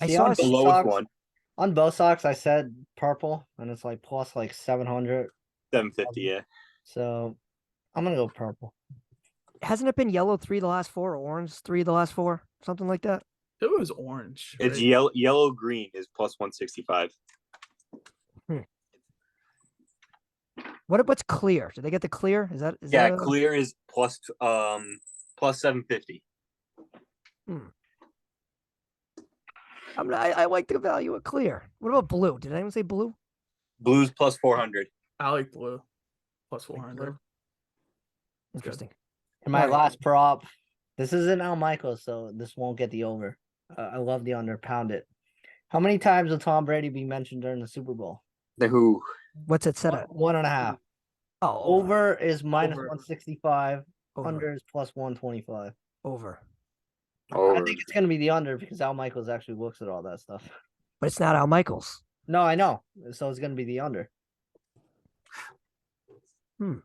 I See, saw on a The both lowest socks- one, On both socks, I said purple, and it's like plus like 700. 750. Yeah. So I'm gonna go purple. Hasn't it been yellow 3 the last 4 or orange 3 the last 4? Something like that? It was orange. It's right? yellow green is plus 165. What's clear? Did they get the clear? Is that Yeah, that clear is plus 750. I like the value of clear. What about blue? Did anyone say blue? Blues plus 400. I like blue. Plus 400. Interesting. And my Alright. last prop. This isn't Al Michaels, so this won't get the over. I love the under. Pound it. How many times will Tom Brady be mentioned during the Super Bowl? The who? What's it set at? 1.5. Oh, Over is minus Over. 165. Over. Under is plus 125. Over. I think it's gonna be the under because Al Michaels actually looks at all that stuff. But it's not Al Michaels. No, I know. So it's gonna be the under.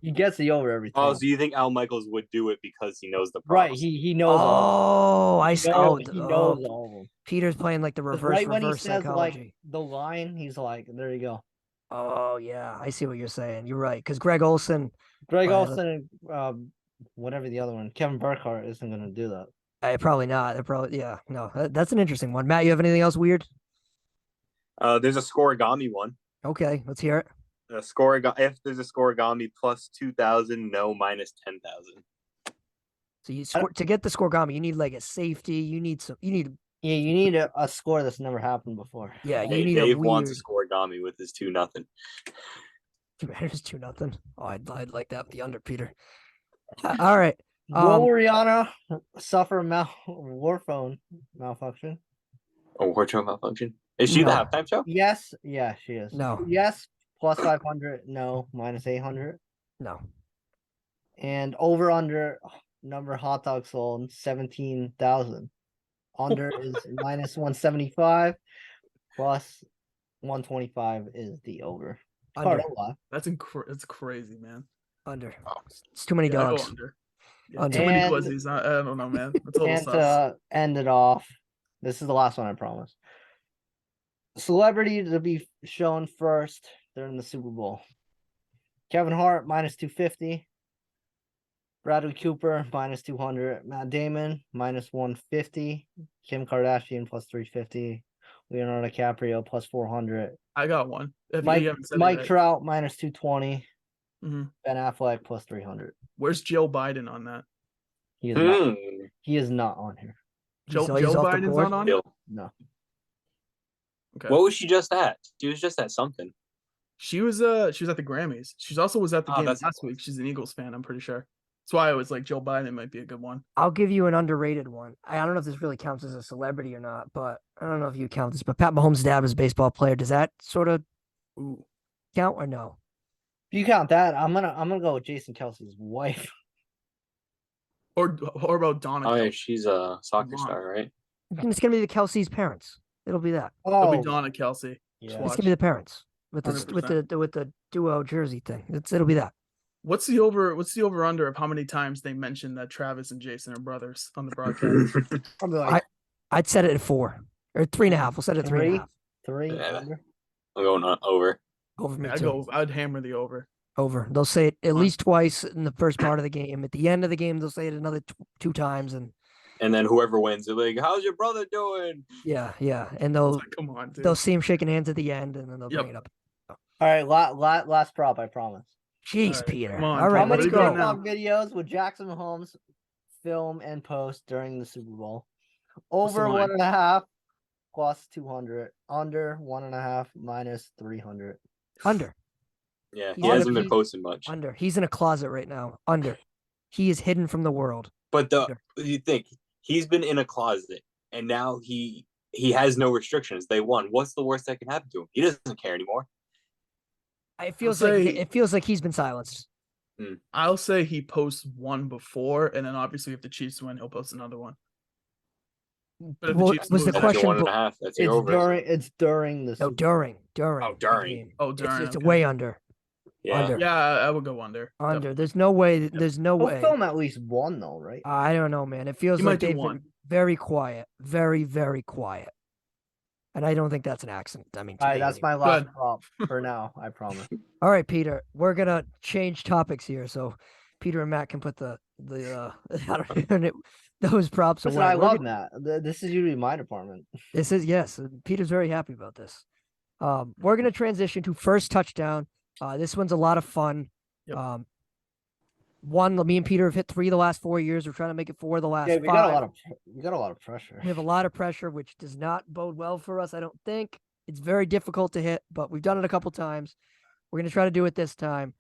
He gets the over every time. Oh, so you think Al Michaels would do it because he knows the Right, props? he knows all. Oh, I He see. knows, Oh, he knows all of them. Peter's playing like the 'Cause reverse when he says psychology. like the line, he's like, "There you go." Oh yeah, I see what you're saying. You're right, because Greg Olson, Greg Right, Olson and whatever the other one, Kevin Burkhardt isn't going to do that. probably not. They're probably No, that's an interesting one. Matt, you have anything else weird? There's a scoregami one. Okay, let's hear it. If there's a scoregami plus 2,000, no minus 10,000. So you score to get the scoregami, you need like a safety. You need Yeah, you need a score that's never happened before. Yeah, you Hey, need Dave a weird. wants a scoregami with his 2-0. Commanders 2-0. Oh, I'd like that the under, Peter. All right. Will Rihanna suffer war phone malfunction? A wardrobe malfunction? Is she the No. halftime show? Yes. Yeah, she is. No. Yes. Plus 500. No. Minus 800. No. And over under number of hot dogs sold 17,000. Under is minus 175. Plus 125 is the over. Under. That's crazy, man. Under. It's too many Yeah, I'll go dogs. under. Yeah, Under. too many And- glizzies. I don't know, man. That's a little And sus. to end it off, this is the last one, I promise. Celebrity to be shown first during the Super Bowl. Kevin Hart minus 250. Bradley Cooper minus 200. Matt Damon minus 150. Kim Kardashian plus 350. Leonardo DiCaprio plus 400. I got one. If you Mike haven't said it yet. Trout minus 220. Mhm. Ben Affleck plus 300. Where's Joe Biden on that? He is not. He is not on here. Joe he's off the Biden's board? not on it? No. Okay. What was she just at? She was just at something. She was at the Grammys. She also was at the game that's- last week. She's an Eagles fan, I'm pretty sure. That's why I was like, Joe Biden might be a good one. I'll give you an underrated one. I don't know if this really counts as a celebrity or not, but I don't know if you count this. But Pat Mahomes' dad was a baseball player. Does that sort of Ooh. count or no? If you count that, I'm gonna go with Jason Kelsey's wife. Or about Donna. Oh, yeah, Kelsey. she's a soccer Come on. star, right? It's gonna be the Kelsey's parents. It'll be that. It'll Oh, be Donna Kelsey. yeah. Just It's watch. gonna be the parents with 100%. the duo jersey thing. It'll be that. What's the over under of how many times they mentioned that Travis and Jason are brothers on the broadcast? Probably like I'd set it at 4 or 3.5. We'll set it at 3.5. three. Yeah. Under. I'm going over. Over me I'd too. I'd hammer the over. Over. They'll say it at least twice in the first part of the game. At the end of the game, they'll say it another 2 times, and And then whoever wins, they're like, "How's your brother doing?" yeah, and It's they'll like, come on, dude. they'll see him shaking hands at the end, and then they'll bring it up. All right, last prop, I promise. Jeez, All right, Peter. come on, All Peter. right, How What let's many are you doing go. now? TikTok videos would Jackson Mahomes film and post during the Super Bowl? What's the Over line? 1.5 plus 200. Under 1.5 minus 300. Under. Yeah, He's he hasn't gonna been be- posting much. Under. He's in a closet right now. Under. He is hidden from the world. But Under. you think he's been in a closet, and now he has no restrictions. They won. What's the worst that can happen to him? He doesn't care anymore. It feels like he's been silenced. I'll say he posts one before, and then obviously if the Chiefs win, he'll post another one. But if Well, the Chiefs was the lose, Then that's question your bu- 1.5. That's It's your over. during the No, Super during. Oh, the during. game. oh, during. It's okay. way under. Yeah. Under. Yeah, I would go under. Under. There's no way. There's no He'll way. film at least one though, right? I don't know, man. It feels He like might do they've one. been very quiet. Very, very quiet. And I don't think that's an accident. I mean, All right, today that's anyway. my last Good. prop for now. I promise. All right, Peter. We're gonna change topics here, so Peter and Matt can put the I don't even those props Listen, away. I We're love gonna- Matt. This is usually my department. This is yes. Peter's very happy about this. We're gonna transition to first touchdown. This one's a lot of fun. Yep. Me and Peter have hit 3 the last 4 years. We're trying to make it 4 the last Yeah, 5. we got a lot of pressure. We have a lot of pressure, which does not bode well for us. I don't think it's very difficult to hit, but we've done it a couple times. We're gonna try to do it this time.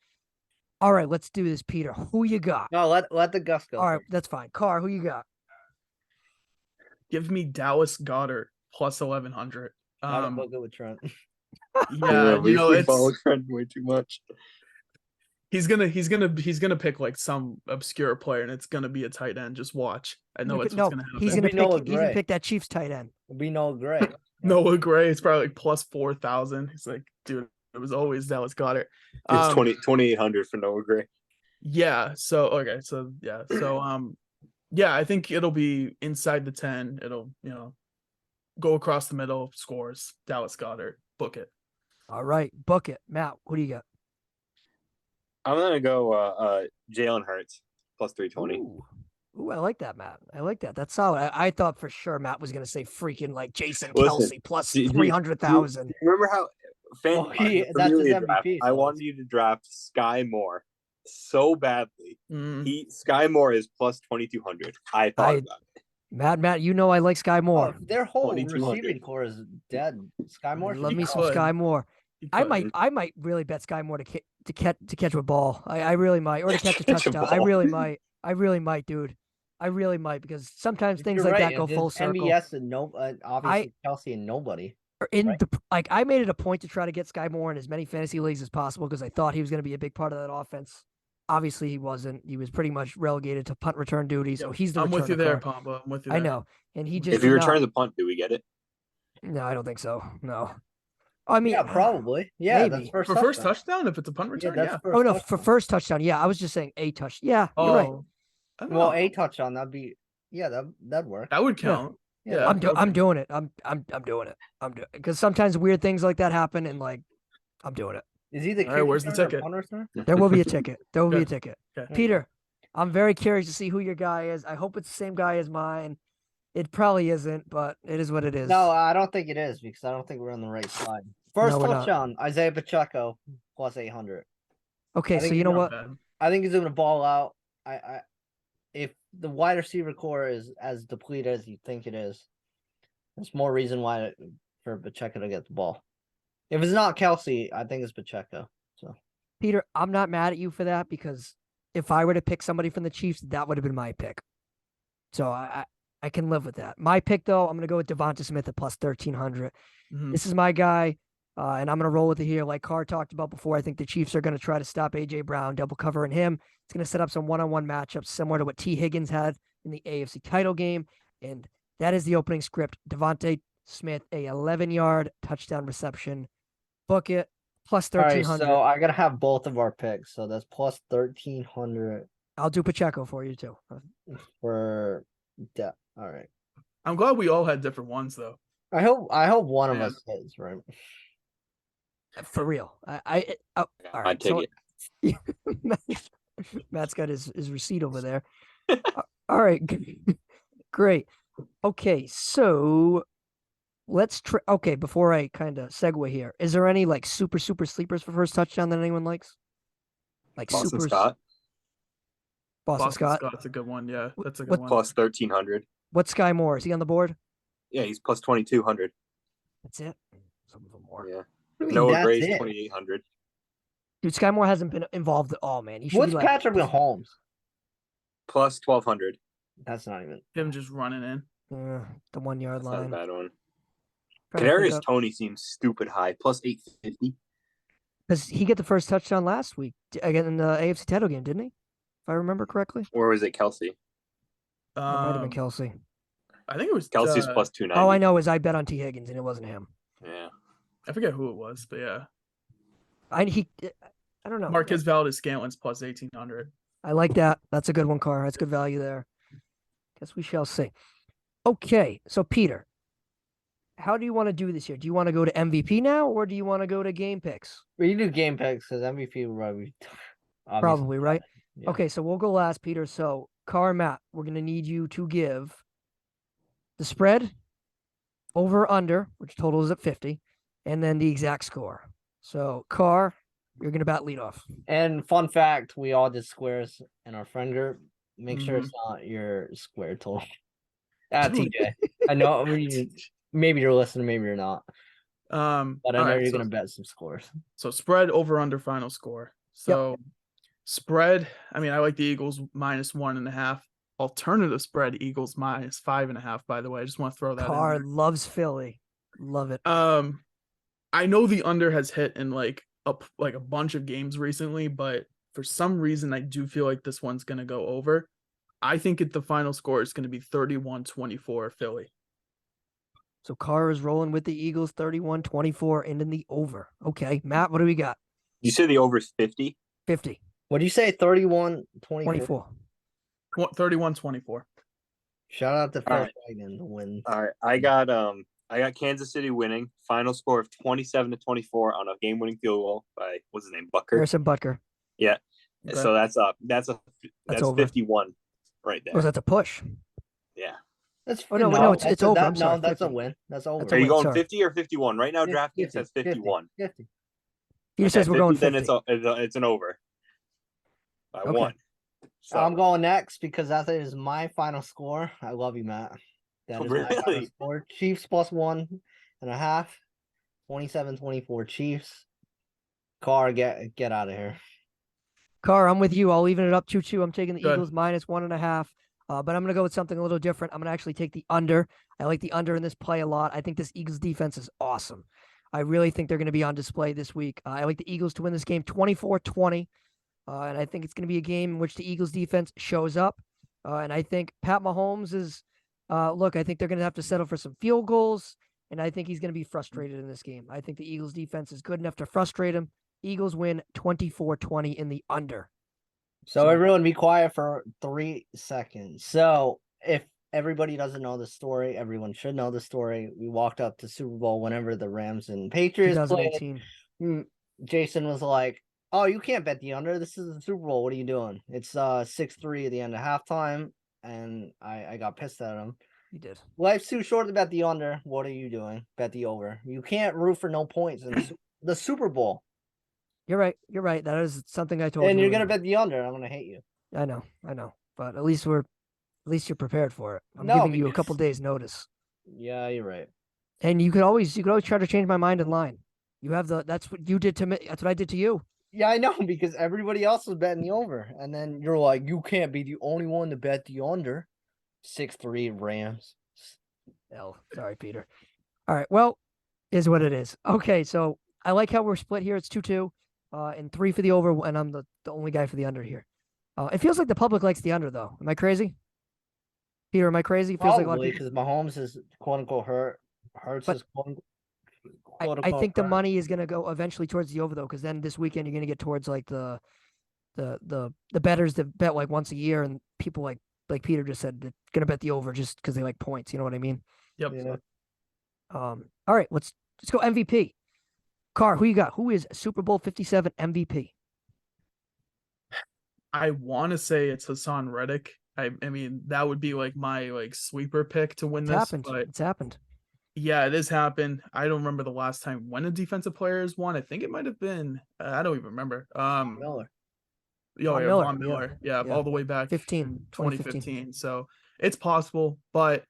All right, let's do this, Peter. Who you got? No, let the Gus go. All right, that's fine. Carr, who you got? Give me Dallas Goddard plus 1,100. Gotta book it with Trent. Yeah, you know, we it's follow trend way too much. he's gonna pick like some obscure player, and it's gonna be a tight end. Just watch. I know that's what's gonna happen. He's gonna pick that Chiefs tight end. It'll be Noah Gray. Noah Gray. It's probably like plus 4,000. He's like, dude, it was always Dallas Goedert. It's 2,800 for Noah Gray. Yeah. So okay. So yeah. So yeah, I think it'll be inside the 10. It'll, you know, go across the middle, scores. Dallas Goedert. Book it. All right, book it. Matt, what do you got? I'm gonna go Jalen Hurts plus 320. Ooh, I like that, Matt. I like that. That's solid. I thought for sure Matt was gonna say freaking like Jason Kelsey plus 300,000. Remember how that's his MVP. I wanted you to draft Sky Moore so badly. Sky Moore is plus 2,200. I thought about it. Matt, you know I like Sky Moore. Their whole receiving core is dead. Sky Moore. Love me some Sky Moore. I might really bet Sky Moore to catch a ball. I really might, or to catch a touchdown. I really might, dude. I really might, because sometimes things like that go full circle. MBS and obviously Kelsey and nobody. I made it a point to try to get Sky Moore in as many fantasy leagues as possible because I thought he was going to be a big part of that offense. Obviously, he wasn't. He was pretty much relegated to punt return duty. So he's the. I'm with you there, Pombo. I'm with you. I know, and he just. If you return the punt, do we get it? No, I don't think so. No. I mean, yeah, probably. Yeah, maybe. that's first touchdown. If it's a punt return, yeah. Oh no, for first touchdown. Yeah, I was just saying a touch. Yeah, you're right. Well, a touchdown. That'd be. Yeah, that'd work. That would count. Yeah, I'm doing it. I'm doing it. I'm doing it because sometimes weird things like that happen, and like I'm doing it. Is he the? All right, where's the ticket? There will be a ticket. There will be a ticket. Okay. Peter, I'm very curious to see who your guy is. I hope it's the same guy as mine. It probably isn't, but it is what it is. No, I don't think it is because I don't think we're on the right side. First touchdown, Isaiah Pacheco plus 800. Okay, so you know what? I think he's going to ball out. If the wide receiver core is as depleted as you think it is, there's more reason why for Pacheco to get the ball. If it's not Kelsey, I think it's Pacheco. So, Peter, I'm not mad at you for that because if I were to pick somebody from the Chiefs, that would have been my pick. So I can live with that. My pick, though, I'm going to go with Devonta Smith at plus 1,300. This is my guy, and I'm going to roll with it here. Like Carr talked about before, I think the Chiefs are going to try to stop A.J. Brown, double covering him. It's going to set up some one-on-one matchups similar to what T. Higgins had in the AFC title game, and that is the opening script. Devonta Smith, a 11-yard touchdown reception. Book it, plus 1,300. All right, so I got to have both of our picks, so that's plus 1,300. I'll do Pacheco for you, too. All right. I'm glad we all had different ones, though. I hope one of us hits, right? For real. All right. I'd take it. Matt's got his receipt over there. All right. Great. Okay, so let's okay, before I kind of segue here, is there any like super sleepers for first touchdown that anyone likes? Like Boston Scott. Boston Scott. Scott's a good one. Yeah, that's a good one. Plus 1,300. What's Sky Moore? Is he on the board? Yeah, he's plus 2,200. That's it. Some of them more. Yeah. Noah Gray's 2,800. Dude, Sky Moore hasn't been involved at all, man. What's Patrick Mahomes? Plus 1,200. That's not even him just running in. The 1 yard line. Not a bad one. Kadarius Toney seems stupid high. Plus 850. Because he get the first touchdown last week again in the AFC title game, didn't he? If I remember correctly. Or was it Kelsey? It might have been Kelsey. I think it was Kelsey's plus 290. Oh, I know. I bet on T. Higgins and it wasn't him. Yeah. I forget who it was, but yeah. I don't know. Marquez Valdez-Scantlin's plus 1,800. I like that. That's a good one, Carr. That's good value there. Guess we shall see. Okay, so Peter, how do you want to do this here? Do you want to go to MVP now, or do you want to go to game picks? We do game picks because MVP will probably right. Yeah. Okay, so we'll go last, Peter. So Carr, Matt, we're gonna need you to give the spread, over under, which total is at 50, and then the exact score. So Carr, you're gonna bat lead off. And fun fact, we all did squares in our friend group. Make sure it's not your square total. TJ. I know maybe you're listening, maybe you're not. But I know you're gonna bet some scores. So spread over under final score. So spread, I mean, I like the Eagles minus 1.5. Alternative spread, Eagles minus 5.5, by the way. I just want to throw that Carr in there. loves Philly. Love it. I know the under has hit in like a bunch of games recently, but for some reason I do feel like this one's gonna go over. I think the final score is gonna be 31-24 Philly. So Carr is rolling with the Eagles 31-24 and in the over. Okay, Matt, what do we got? You said the over is 50? 50. What do you say? 31-24? 24. 31-24. Shout out to All Phil right. Dragon to win. All right, I got Kansas City winning. Final score of 27-24 on a game-winning field goal by what's his name, Butker. Harrison Butker. Yeah. Okay. So that's over. 51 right there. Was that a push? Yeah. That's Oh, no, it's over. I'm sorry, that's a 50. win. That's over. That's Are a you win, going sorry. 50 or 51? Right now, DraftKings says 51. 50. He says we're going 50. Then it's an over by Okay. 1. So, I'm going next because that is my final score. I love you, Matt. That is my final Really? score. Chiefs plus 1.5. 27-24 Chiefs. Carr, get out of here. Carr, I'm with you. I'll even it up 2-2. I'm taking the Good. Eagles minus 1.5. But I'm going to go with something a little different. I'm going to actually take the under. I like the under in this play a lot. I think this Eagles defense is awesome. I really think they're going to be on display this week. I like the Eagles to win this game 24-20. And I think it's going to be a game in which the Eagles defense shows up. And I think Pat Mahomes is, I think they're going to have to settle for some field goals. And I think he's going to be frustrated in this game. I think the Eagles defense is good enough to frustrate him. Eagles win 24-20 in the under. So everyone be quiet for 3 seconds. So if everybody doesn't know the story, everyone should know the story. We walked up to Super Bowl whenever the Rams and Patriots 2018. played. Jason was like, "Oh, you can't bet the under. This is the Super Bowl. What are you doing?" It's 6-3 at the end of halftime, and I got pissed at him. You did. Life's too short to bet the under. What are you doing? Bet the over. You can't root for no points in the Super Bowl. You're right. That is something I told you. And you're gonna bet the under. I'm gonna hate you. I know. But at least you're prepared for it. I'm No, giving you a because- couple days notice. Yeah, you're right. And you could always try to change my mind in line. You have that's what you did to me. That's what I did to you. Yeah, I know, because everybody else was betting the over. And then you're like, you can't be the only one to bet the under. 6-3 Rams. Sorry, Peter. All right. Well, is what it is. Okay, so I like how we're split here. It's 2-2, and 3 for the over, and I'm the only guy for the under here. It feels like the public likes the under, though. Am I crazy? Peter, am I crazy? It feels like a lot of Probably, people. because Mahomes is quote-unquote hurt. Hurts But is quote-unquote I think the hurt. money is going to go eventually towards the over, though, because then this weekend you're going to get towards like the bettors that bet like once a year, and people like Peter just said, they're going to bet the over just because they like points. You know what I mean? Yep. Yeah. All right, let's go MVP. Carr, who you got? Who is Super Bowl 57 MVP? I want to say it's Hassan Reddick. I mean, that would be like my sweeper pick to win this. But It's happened. yeah, it has happened. I don't remember the last time when a defensive player has won. I think it might have been. I don't even remember. Miller. Von Miller. Yeah, Yeah. all the way back 2015. So it's possible, but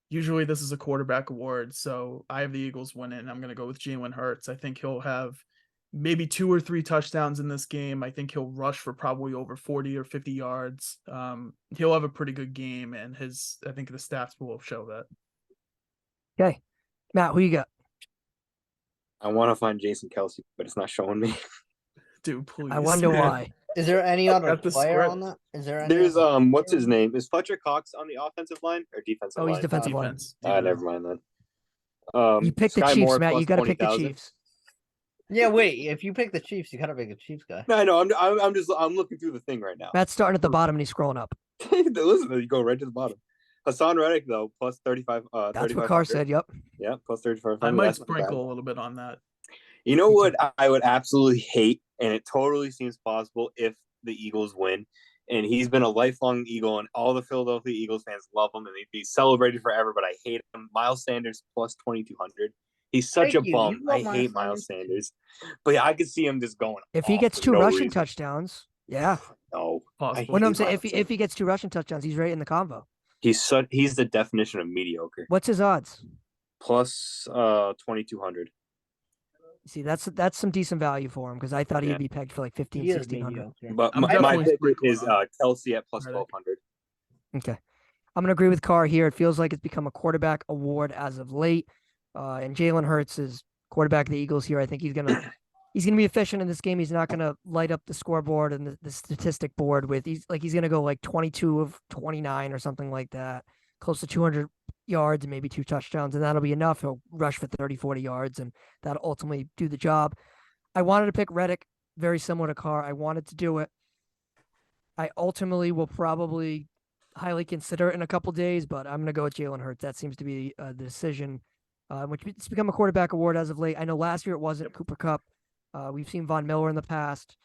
usually this is a quarterback award. So I have the Eagles winning. I'm going to go with Jalen Hurts. I think he'll have maybe 2 or 3 touchdowns in this game. I think he'll rush for probably over 40 or 50 yards. He'll have a pretty good game, and I think the stats will show that. Okay. Matt, who you got? I want to find Jason Kelsey, but it's not showing me. Dude, please. I wonder why. Is there any other Got the player script. on that? Is there any There's other what's his player? name? Is Fletcher Cox on the offensive line or defensive Oh, line? he's defensive line. Defense. Never mind then. You picked the Sky Chiefs, Moore Matt. plus You got to pick the 20,000. Chiefs. Yeah, wait. If you pick the Chiefs, you gotta pick a Chiefs guy. No, I know. I'm looking through the thing right now. Matt's starting at the bottom and he's scrolling up. Listen, you go right to the bottom. Hassan Reddick though, plus 35. That's what Carr said. Yep. Yeah, plus 35. I might sprinkle a little bit on that. You know what I would absolutely hate, and it totally seems possible if the Eagles win. And he's been a lifelong Eagle, and all the Philadelphia Eagles fans love him, and they'd be celebrated forever. But I hate him. Miles Sanders plus 2,200. He's such a bum. You love I hate Miles Sanders. But yeah, I could see him just going. If he off gets for 2 no rushing reason. touchdowns, yeah. No, Possible. Well, no, I'm hate saying Miles if he gets 2 rushing touchdowns, he's right in the combo. he's the definition of mediocre. What's his odds? Plus 2,200. See, that's some decent value for him because I thought Yeah. he'd be pegged for like 15, He is 1,600. mediocre. But I'm my definitely pick sprinkling is on Kelsey at plus Reddick. 1,200. Okay. I'm going to agree with Carr here. It feels like it's become a quarterback award as of late. And Jalen Hurts is quarterback of the Eagles here. I think he's gonna be efficient in this game. He's not gonna light up the scoreboard and the statistic board with he's gonna go like 22 of 29 or something like that, close to 200 yards and maybe 2 touchdowns, and that'll be enough. He'll rush for 30, 40 yards, and that'll ultimately do the job. I wanted to pick Reddick, very similar to Carr. I wanted to do it. I ultimately will probably highly consider it in a couple days, but I'm going to go with Jalen Hurts. That seems to be the decision, which it's become a quarterback award as of late. I know last year it wasn't Cooper Kupp. We've seen Von Miller in the past.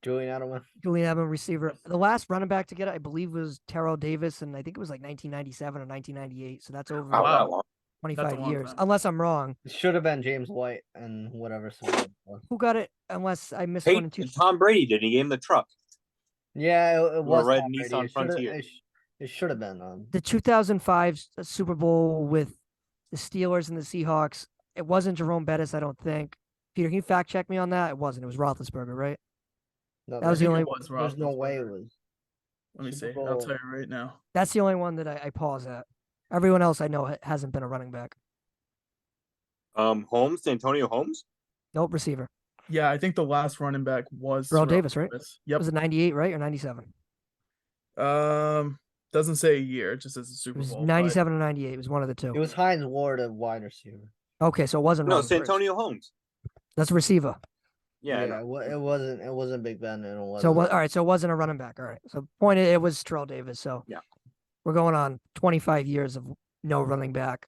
Julian Edelman, receiver. The last running back to get it, I believe, was Terrell Davis, and I think it was like 1997 or 1998. So that's over Wow. 25 years, time. unless I'm wrong. It should have been James White and whatever. Who got it? Unless I missed one in two. Tom Brady did. He gave him the truck. Yeah, it was red Tom Brady. Nissan Frontier. It should have been The 2005 Super Bowl with the Steelers and the Seahawks. It wasn't Jerome Bettis, I don't think. Peter, can you fact check me on that? It wasn't. It was Roethlisberger, right? No, That was the only. There's no way it was. Let me see. Super I'll Bowl. tell you right now. That's the only one that I pause at. Everyone else I know hasn't been a running back. Holmes, Antonio Holmes. Nope, receiver. Yeah, I think the last running back was Terrell Davis, right? Yep. Was it 98, right, or 97? Doesn't say a year. It just says a It Super was Bowl. 97 or 98. It was one of the two. It was Hines Ward, a wide receiver. Okay, so it wasn't. No, running it's first. Antonio Holmes. That's a receiver. Yeah. It wasn't. It wasn't Big Ben, and it wasn't. So what? All right. So it wasn't a running back. All right. So point it was Terrell Davis. So yeah, we're going on 25 years of no running back.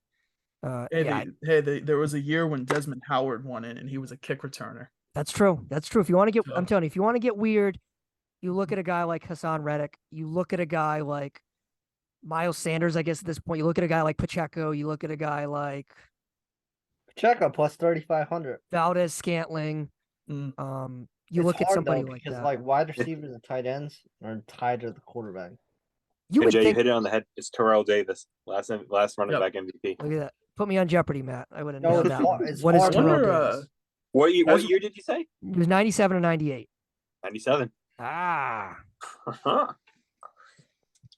There was a year when Desmond Howard won it, and he was a kick returner. That's true. That's true. If you want to get, I'm telling you, if you want to get weird, you look at a guy like Hassan Reddick. You look at a guy like Miles Sanders. I guess at this point, you look at a guy like Pacheco. You look at a guy like Pacheco plus 3,500. Valdez Scantling. You look at somebody like that. Like wide receivers and tight ends are tied to the quarterback. You would Jay, think, you hit it on the head. It's Terrell Davis, last running back MVP. Look at that. Put me on Jeopardy, Matt. I would have No, known it's that. hard- One. it's What is hard. Terrell Wonder, Davis? What year did you say? It was 97 or 98. 97. Ah.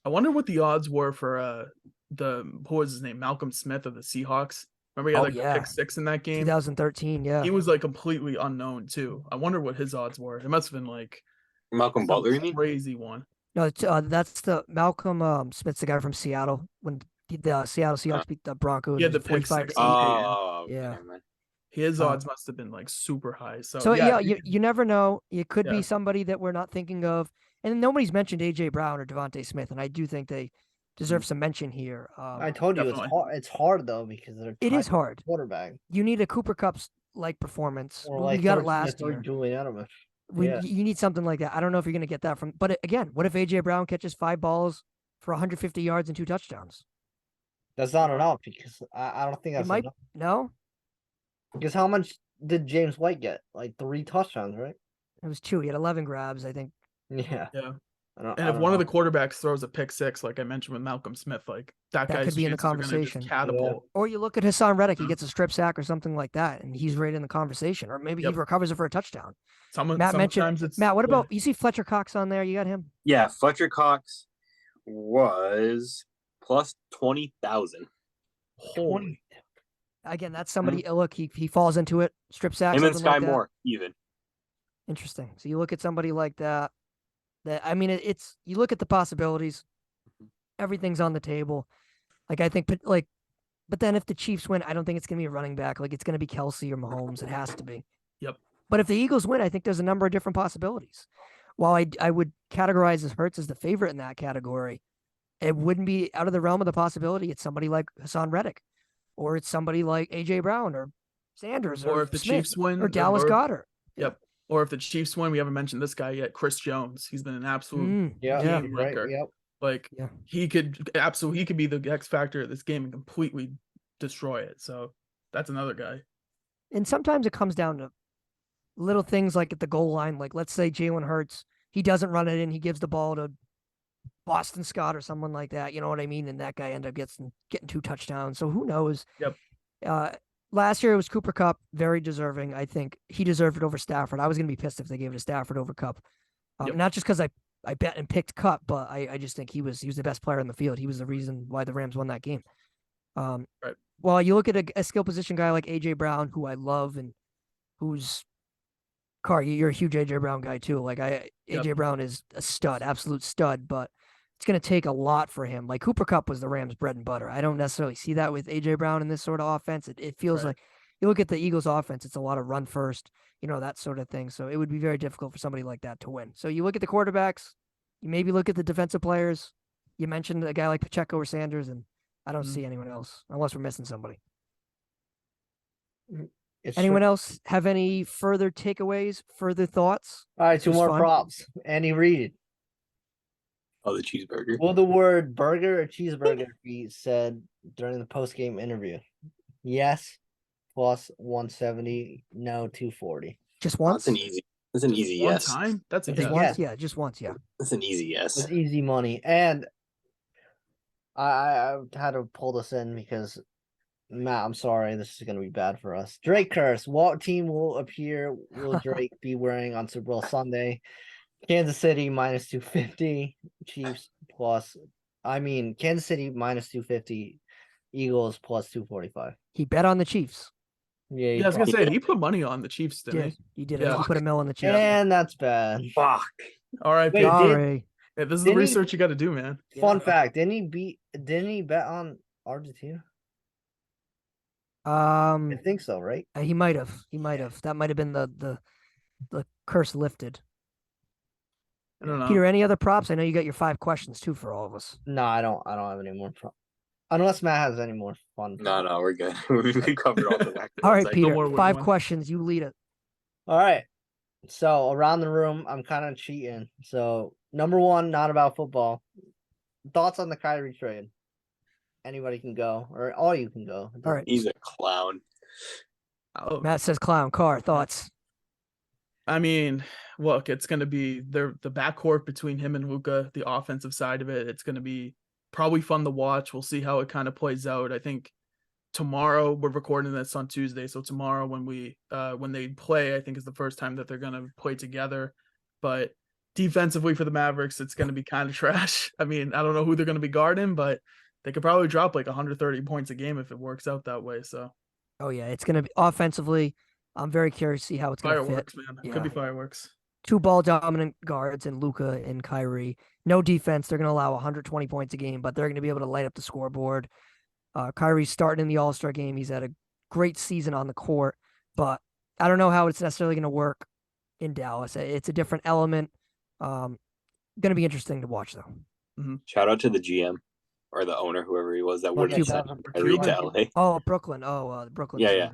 I wonder what the odds were for who was his name? Malcolm Smith of the Seahawks. Remember he had the pick 6 in that game? 2013, yeah. He was like completely unknown too. I wonder what his odds were. It must have been like Malcolm Butler, you mean? Crazy one. No, that's the Malcolm Smith's the guy from Seattle when the Seattle Seahawks beat the Broncos. Yeah, the pick 45 6. to 8. Oh, Yeah. okay, man. His odds must have been like super high. So yeah, you never know. It could Yeah. be somebody that we're not thinking of. And nobody's mentioned AJ Brown or Devontae Smith, and I do think they deserve some mention here. I told you Definitely. it's hard. It's hard though because they're It tied is to hard. the quarterback. You need a Cooper Kupp's like performance. Or We like got it Thornton last Smith or year. Julian Edelman. Yeah. You need something like that. I don't know if you're going to get that from. But again, what if AJ Brown catches 5 balls for 150 yards and 2 touchdowns? That's not enough because I don't think It that's might. enough. No, Because how much did James White get? Like 3 touchdowns, right? it was 2. He had 11 grabs, I think. Yeah. Yeah. I And if one of the quarterbacks throws a pick 6, like I mentioned with Malcolm Smith, like that guy's could be in the chances are gonna just conversation. catapult. Or you look at Hassan Reddick, he gets a strip sack or something like that, and he's right in the conversation. Or maybe he recovers it for a touchdown. Sometimes it's Matt, what about you see Fletcher Cox on there? You got him? Yeah, Fletcher Cox was plus 20,000. Holy. Again, that's somebody. Look, he falls into it, strip sack. Him and something Sky like that. Moore, even. Interesting. So you look at somebody like that. I mean, it's you look at the possibilities. Everything's on the table. Like I think, but then if the Chiefs win, I don't think it's gonna be a running back. Like it's gonna be Kelsey or Mahomes. It has to be. Yep. But if the Eagles win, I think there's a number of different possibilities. While I would categorize as Hurts as the favorite in that category, it wouldn't be out of the realm of the possibility. It's somebody like Hassan Reddick, or it's somebody like AJ Brown or Sanders, Or if the Smith, Chiefs win, or Dallas Goedert. Yep. Or if the Chiefs win, we haven't mentioned this guy yet, Chris Jones. He's been an absolute Yeah. game Right. wrecker. Yep. Like Yeah. he could be the X factor of this game and completely destroy it. So that's another guy. And sometimes it comes down to little things like at the goal line. Like let's say Jalen Hurts, he doesn't run it in, he gives the ball to Boston Scott or someone like that. You know what I mean? And that guy ended up getting 2 touchdowns. So who knows? Yep. Last year it was Cooper Kupp, very deserving. I think he deserved it over Stafford. I was gonna be pissed if they gave it to Stafford over Kupp. Yep. Not just because I bet and picked Kupp, but I just think he was the best player in the field. He was the reason why the Rams won that game. Right. Well, you look at a skill position guy like AJ Brown, who I love, and who's Carr. You're a huge AJ Brown guy too. AJ Brown is a stud, absolute stud, but it's going to take a lot for him. Like Cooper Kupp was the Rams' bread and butter. I don't necessarily see that with AJ Brown in this sort of offense. It feels like you look at the Eagles' offense; it's a lot of run first, that sort of thing. So it would be very difficult for somebody like that to win. So you look at the quarterbacks, you maybe look at the defensive players. You mentioned a guy like Pacheco or Sanders, and I don't see anyone else unless we're missing somebody. Anyone else have any further takeaways, further thoughts? All right, two more props. Andy Reid. Oh, the cheeseburger. Will the word burger or cheeseburger be said during the post-game interview? Yes, plus 170. No, 240. Just once? That's an easy yes. One time? That's a just yes. once? Yeah, just once, yeah. That's an easy yes. It's easy money. And I had to pull this in because, Matt, I'm sorry, this is going to be bad for us. Drake curse. What team will Drake be wearing on Super Bowl Sunday? Kansas City minus 250. Chiefs Kansas City minus 250. Eagles plus 245. He bet on the Chiefs. Yeah, I was going to say, he put money on the Chiefs, didn't he? He did. He put $1 million on the Chiefs. And that's bad. Fuck. All right, sorry. Hey, this is the research you got to do, man. Fun fact: didn't he bet on Argentina? I think so, right? He might have. That might have been the curse lifted. I don't know. Peter, any other props? I know you got your 5 questions too for all of us. No, I don't have any more props. Unless Matt has any more fun. No, we're good. We covered all the back. All right, Peter. 5 questions. You lead it. All right. So around the room, I'm kind of cheating. So number 1, not about football. Thoughts on the Kyrie trade? Anybody can go, or all you can go. All right. He's a clown. Oh. Matt says clown. Carr, thoughts? I mean, look, it's going to be the backcourt between him and Luka, the offensive side of it. It's going to be probably fun to watch. We'll see how it kind of plays out. I think tomorrow, we're recording this on Tuesday, so tomorrow when they play, I think is the first time that they're going to play together. But defensively for the Mavericks, it's going to be kind of trash. I mean, I don't know who they're going to be guarding, but they could probably drop like 130 points a game if it works out that way. So, oh yeah, it's going to be offensively. I'm very curious to see how it's going to fit. Fireworks, man. It could be fireworks. 2 ball dominant guards in Luka and Kyrie. No defense. They're going to allow 120 points a game, but they're going to be able to light up the scoreboard. Kyrie's starting in the All-Star game. He's had a great season on the court, but I don't know how it's necessarily going to work in Dallas. It's a different element. Going to be interesting to watch, though. Mm-hmm. Shout out to the GM or the owner, whoever he was that wouldn't send Kyrie to LA. Oh, Brooklyn. Brooklyn. Yeah.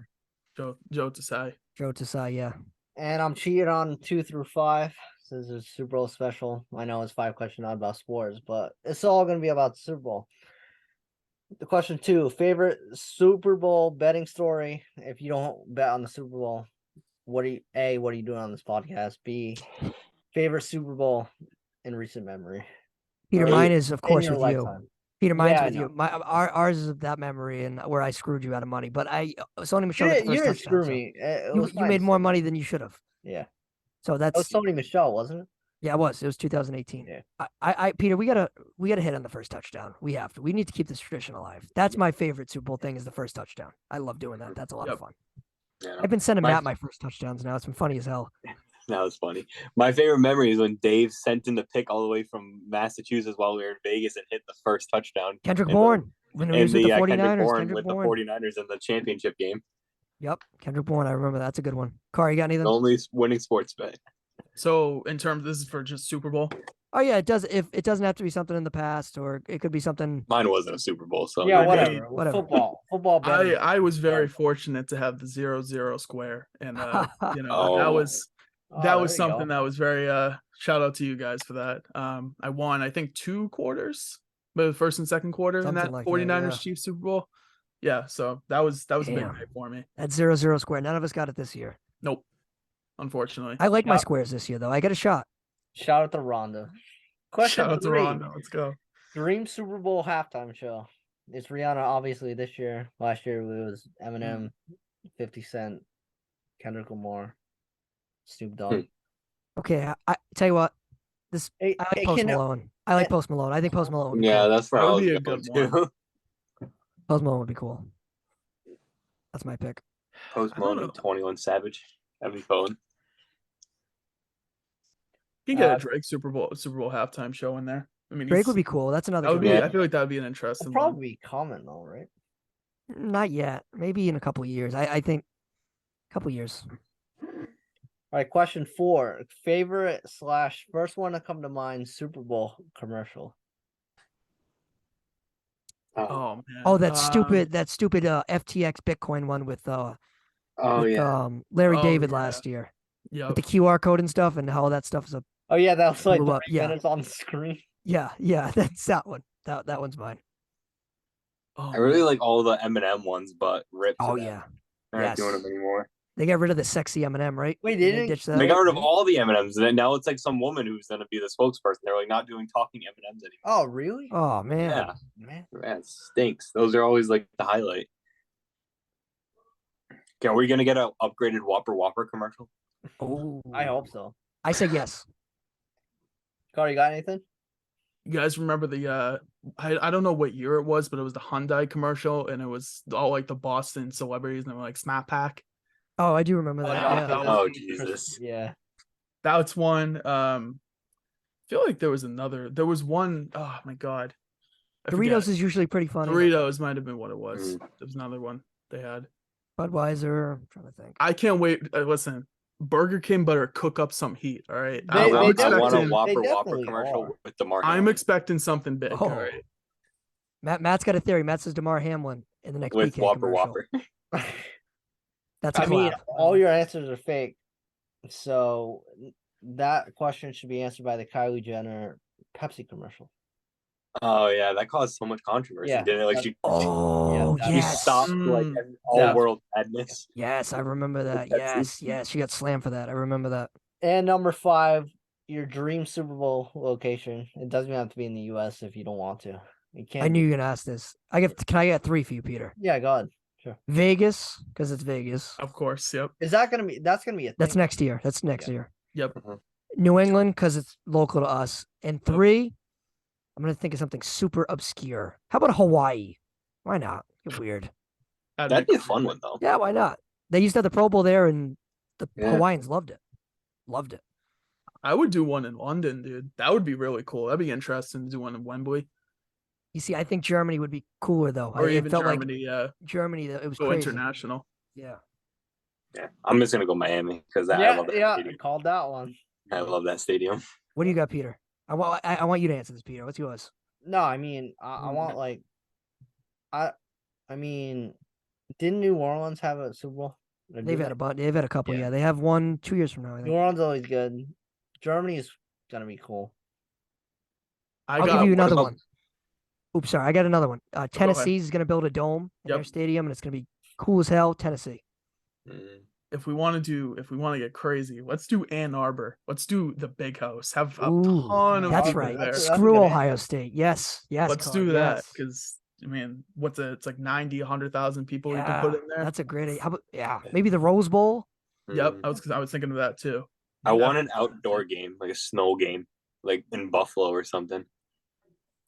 Joe Tsai. Joe Tsai, yeah. And I'm cheating on 2 through 5. This is a Super Bowl special. I know it's 5 questions, not about sports, but it's all going to be about the Super Bowl. The question 2, favorite Super Bowl betting story. If you don't bet on the Super Bowl, what are you doing on this podcast? B, favorite Super Bowl in recent memory. Peter, mine is, of course, with lifetime. you. Peter, mine's with you. Ours is of that memory and where I screwed you out of money. But Sony Michel got the first touchdown. Screw me. You made more money than you should have. Yeah. So that was Sony Michel, wasn't it? Yeah, it was. It was 2018. Yeah. Peter, we gotta hit on the first touchdown. We have to. We need to keep this tradition alive. That's my favorite Super Bowl thing is the first touchdown. I love doing that. That's a lot of fun. Yeah, I've been sending Matt my first touchdowns now. It's been funny as hell. That was funny. My favorite memory is when Dave sent in the pick all the way from Massachusetts while we were in Vegas and hit the first touchdown. Kendrick Bourne. When he was with the 49ers. With the 49ers in the championship game. Yep. Kendrick Bourne. I remember. That's a good one. Carr, you got anything? The only winning sports bet. So in terms, this is for just Super Bowl? Oh yeah, it does. If it doesn't have to be something in the past, or it could be something. Mine wasn't a Super Bowl, so yeah, whatever. Football. Betting. I was very fortunate to have the 0-0 square, and that was something that was very shout out to you guys for that. I won, I think 2 quarters, but the first and second quarter something in that like 49ers Chiefs Super Bowl. Yeah, so that was a big night for me. That 0-0 square. None of us got it this year. Nope. Unfortunately. I like my squares this year though. I get a shot. Shout out to Rhonda. Question Shout out to Rhonda. Let's go. Dream Super Bowl halftime show. It's Rihanna, obviously, this year. Last year it was Eminem, 50 Cent, Kendrick Lamar, Snoop Dogg. Okay, I tell you what. I like Post Malone. I like Post Malone. I think Post Malone. Yeah, that's probably a good one. Post Malone would be cool. That's my pick. Post Malone and 21 Savage. That'd be fun. You can get a Drake Super Bowl halftime show in there. I mean, Drake would be cool. That's another. That would good be. one. I feel like that would be an interesting. It'll probably be common though, right? Not yet. Maybe in a couple of years. I think a couple of years. All right, question 4. Favorite / first one to come to mind Super Bowl commercial. Oh man. Oh, that stupid FTX Bitcoin one with Larry David last year. Yeah. With the QR code and stuff and how that stuff is a. Oh yeah, that was like 3 Yeah. minutes on the screen. Yeah, that's that one. That one's mine. Oh, I really like all the Eminem ones, but rip. Oh yeah. They're not doing them anymore. They got rid of the sexy Eminem, right? Wait, they didn't ditch that. They got rid of all the M&Ms, and then now it's like some woman who's gonna be the spokesperson. They're like not doing talking M&Ms anymore. Oh really? Oh man. Yeah, Man. it stinks. Those are always like the highlight. Okay, are we gonna get an upgraded Whopper commercial? Oh, I hope so. I say yes. Carl, you got anything? You guys remember the I don't know what year it was, but it was the Hyundai commercial, and it was all like the Boston celebrities, and they were like Snap Pack. Oh, I do remember that. yeah. Yeah. Oh Jesus! Yeah. That's one. I feel like there was another. There was one. Oh my god. I Doritos forget. is usually pretty funny. Doritos might have been what it was. There was another one they had. Budweiser. I'm trying to think. I can't wait. Listen, Burger King better cook up some heat. All right. They I want a definitely Whopper commercial are. with DeMar. I'm expecting something big. Oh. All right. Matt's got a theory. Matt says DeMar Hamlin in the next with PK Whopper commercial. Whopper. That's a I mean, collab. all your answers are fake. So that question should be answered by the Kylie Jenner Pepsi commercial. Oh yeah, that caused so much controversy, Yeah, didn't it? Like she Yes. stopped like all world madness. Yes, I remember that. Pepsi. Yes, she got slammed for that. I remember that. And number 5, your dream Super Bowl location. It doesn't have to be in the US if you don't want to. You can't. I knew you were gonna ask this. Can I get 3 for you, Peter? Yeah, go ahead. Sure. Vegas, because it's Vegas. Of course. Yep. Is that gonna be? That's gonna be a thing. That's next year. That's next year. Yep. New England, because it's local to us. And 3, I'm gonna think of something super obscure. How about Hawaii? Why not? You're weird. That'd be a fun one though. Yeah, why not? They used to have the Pro Bowl there, and the Yeah. Hawaiians loved it. Loved it. I would do one in London, dude. That would be really cool. That'd be interesting to do one in Wembley. You see, I think Germany would be cooler though. Or It even felt Germany, like Germany. It was go crazy. international. Yeah. Yeah, I'm just gonna go Miami because I love that Yeah, stadium. called that one. I love that stadium. What do you got, Peter? I want you to answer this, Peter. What's yours? No, I mean, I want like, I mean, didn't New Orleans have a Super Bowl? Or They've did had a bunch. They've had a couple. Yeah. Yeah, they have one 2 years from now. I New think. Orleans is always good. Germany's gonna be cool. I'll give you another about- one. Oops, sorry. I got another one. Tennessee is going to build a dome in their Yep. stadium, and it's going to be cool as hell. Tennessee. If we want to get crazy, let's do Ann Arbor. Let's do the big house. Have a Ooh, ton of that's people right. there. That's Screw a good Ohio answer. State. Yes, yes. Let's Colin, do that yes. because I mean, it's like 90, 100,000 people you Yeah, can put in there. that's a great. How about maybe the Rose Bowl? Yep, I was thinking of that too. I want an outdoor game, like a snow game, like in Buffalo or something.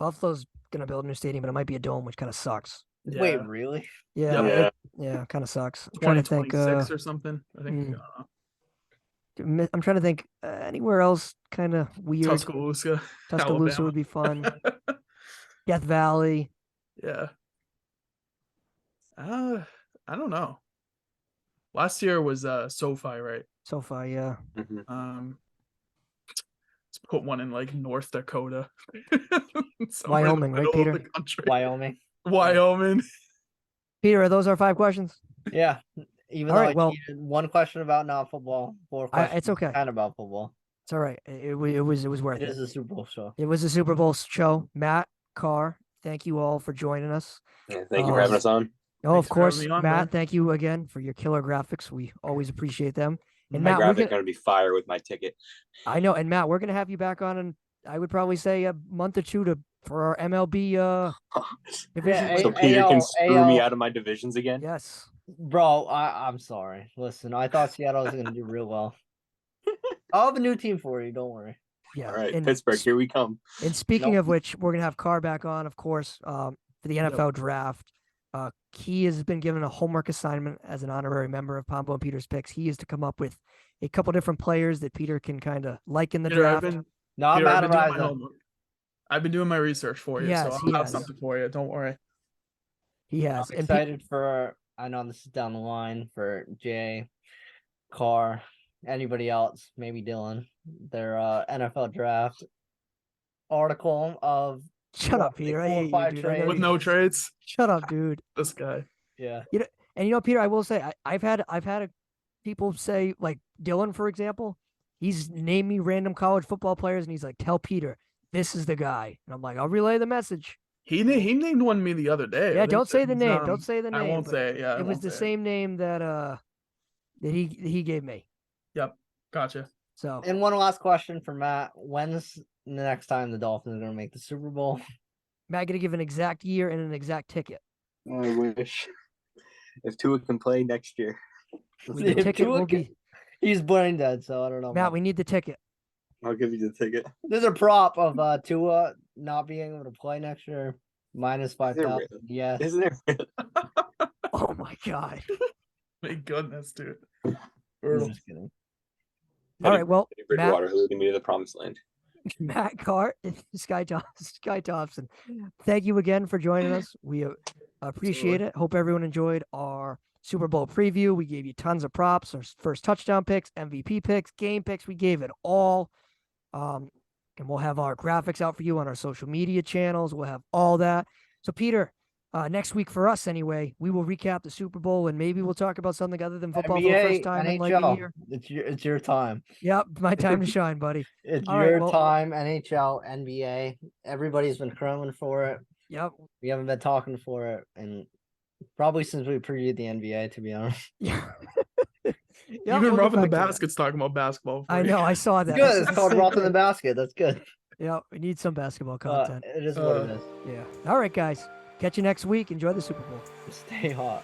Buffalo's going to build a new stadium, but it might be a dome, which kind of sucks. Yeah. Wait, really? Yeah, Yeah. kind of sucks. I'm trying to think. 2026 or something. I think. hmm. I don't know. I'm trying to think anywhere else kind of weird. Tuscaloosa. Tuscaloosa would be fun. Death Valley. Yeah. I don't know. Last year was SoFi, right? SoFi, yeah. Let's put one in like North Dakota. Wyoming, Somewhere in the right, middle of Peter? the country. Wyoming. Wyoming. Peter, are those our 5 questions? Yeah. Even All though right, I well- cheated, one question about not football, 4 questions. It's okay. Kind of about football. It's all right. It was worth It it. is a Super Bowl show. It was a Super Bowl show. Matt, Carr, thank you all for joining us. Yeah, thank you for having us on. Oh, Thanks of for course, having me on, Matt. man. Thank you again for your killer graphics. We always appreciate them. And My Matt, graphic gonna be fire with my ticket. I know. And Matt, we're gonna have you back on, and I would probably say a month or two for our MLB division. Yeah, So Peter can screw me out of my divisions again. Yes. Bro, I'm sorry. Listen, I thought Seattle was going to do real well. I'll have a new team for you. Don't worry. Yeah. All right, And, Pittsburgh, here we come. and speaking of which, we're gonna have Carr back on, of course, for the NFL draft. He has been given a homework assignment as an honorary member of Pombo and Peter's Picks. He is to come up with a couple different players that Peter can kind of like in the Peter, draft. No, I'm Peter, out I've of been doing my Riza. homework. I've been doing my research for you, so I'll have something for you. Don't worry. He has. I'm excited for, I know this is down the line, for Jay, Carr, anybody else, maybe Dylan, their NFL draft article of Shut up, Peter. I hate you, dude. With no trades. Shut up, dude. This guy. Yeah. Peter, I will say I've had people say, like Dylan, for example, he's named me random college football players, and he's like, "Tell Peter this is the guy," and I'm like, "I'll relay the message." He named one me the other day. Yeah, don't say the name. Don't say the name. I won't say it. Yeah, it was the same name that he gave me. Yep, gotcha. So, and one last question for Matt: when's the next time the Dolphins are going to make the Super Bowl? Matt, gonna give an exact year and an exact ticket. I wish. If Tua can play next year, The ticket will be. He's brain dead, so I don't know. Matt, we need the ticket. I'll give you the ticket. There's a prop of Tua not being able to play next year, minus 5,000. Yeah, isn't it? Oh my god! Thank goodness, dude. just kidding. All right, well, Bridgewater leading me to the promised land. Matt Carr, Sky Thompson, thank you again for joining us. We appreciate it. Hope everyone enjoyed our Super Bowl preview. We gave you tons of props, our first touchdown picks, MVP picks, game picks. We gave it all. And we'll have our graphics out for you on our social media channels. We'll have all that. So, Peter, next week for us anyway, we will recap the Super Bowl, and maybe we'll talk about something other than football NBA, for the first time NHL, in like a year. It's your time. Yep, my time to shine, buddy. It's All your right, time. NHL, NBA. Everybody's been crowing for it. Yep. We haven't been talking for it, and probably since we previewed the NBA, to be honest. Yeah. You've been roughing the baskets talking about basketball. I know. I saw that. Good. It's called Roughing the Basket. That's good. Yeah, we need some basketball content. It is what it is. Yeah. All right, guys. Catch you next week. Enjoy the Super Bowl. Stay hot.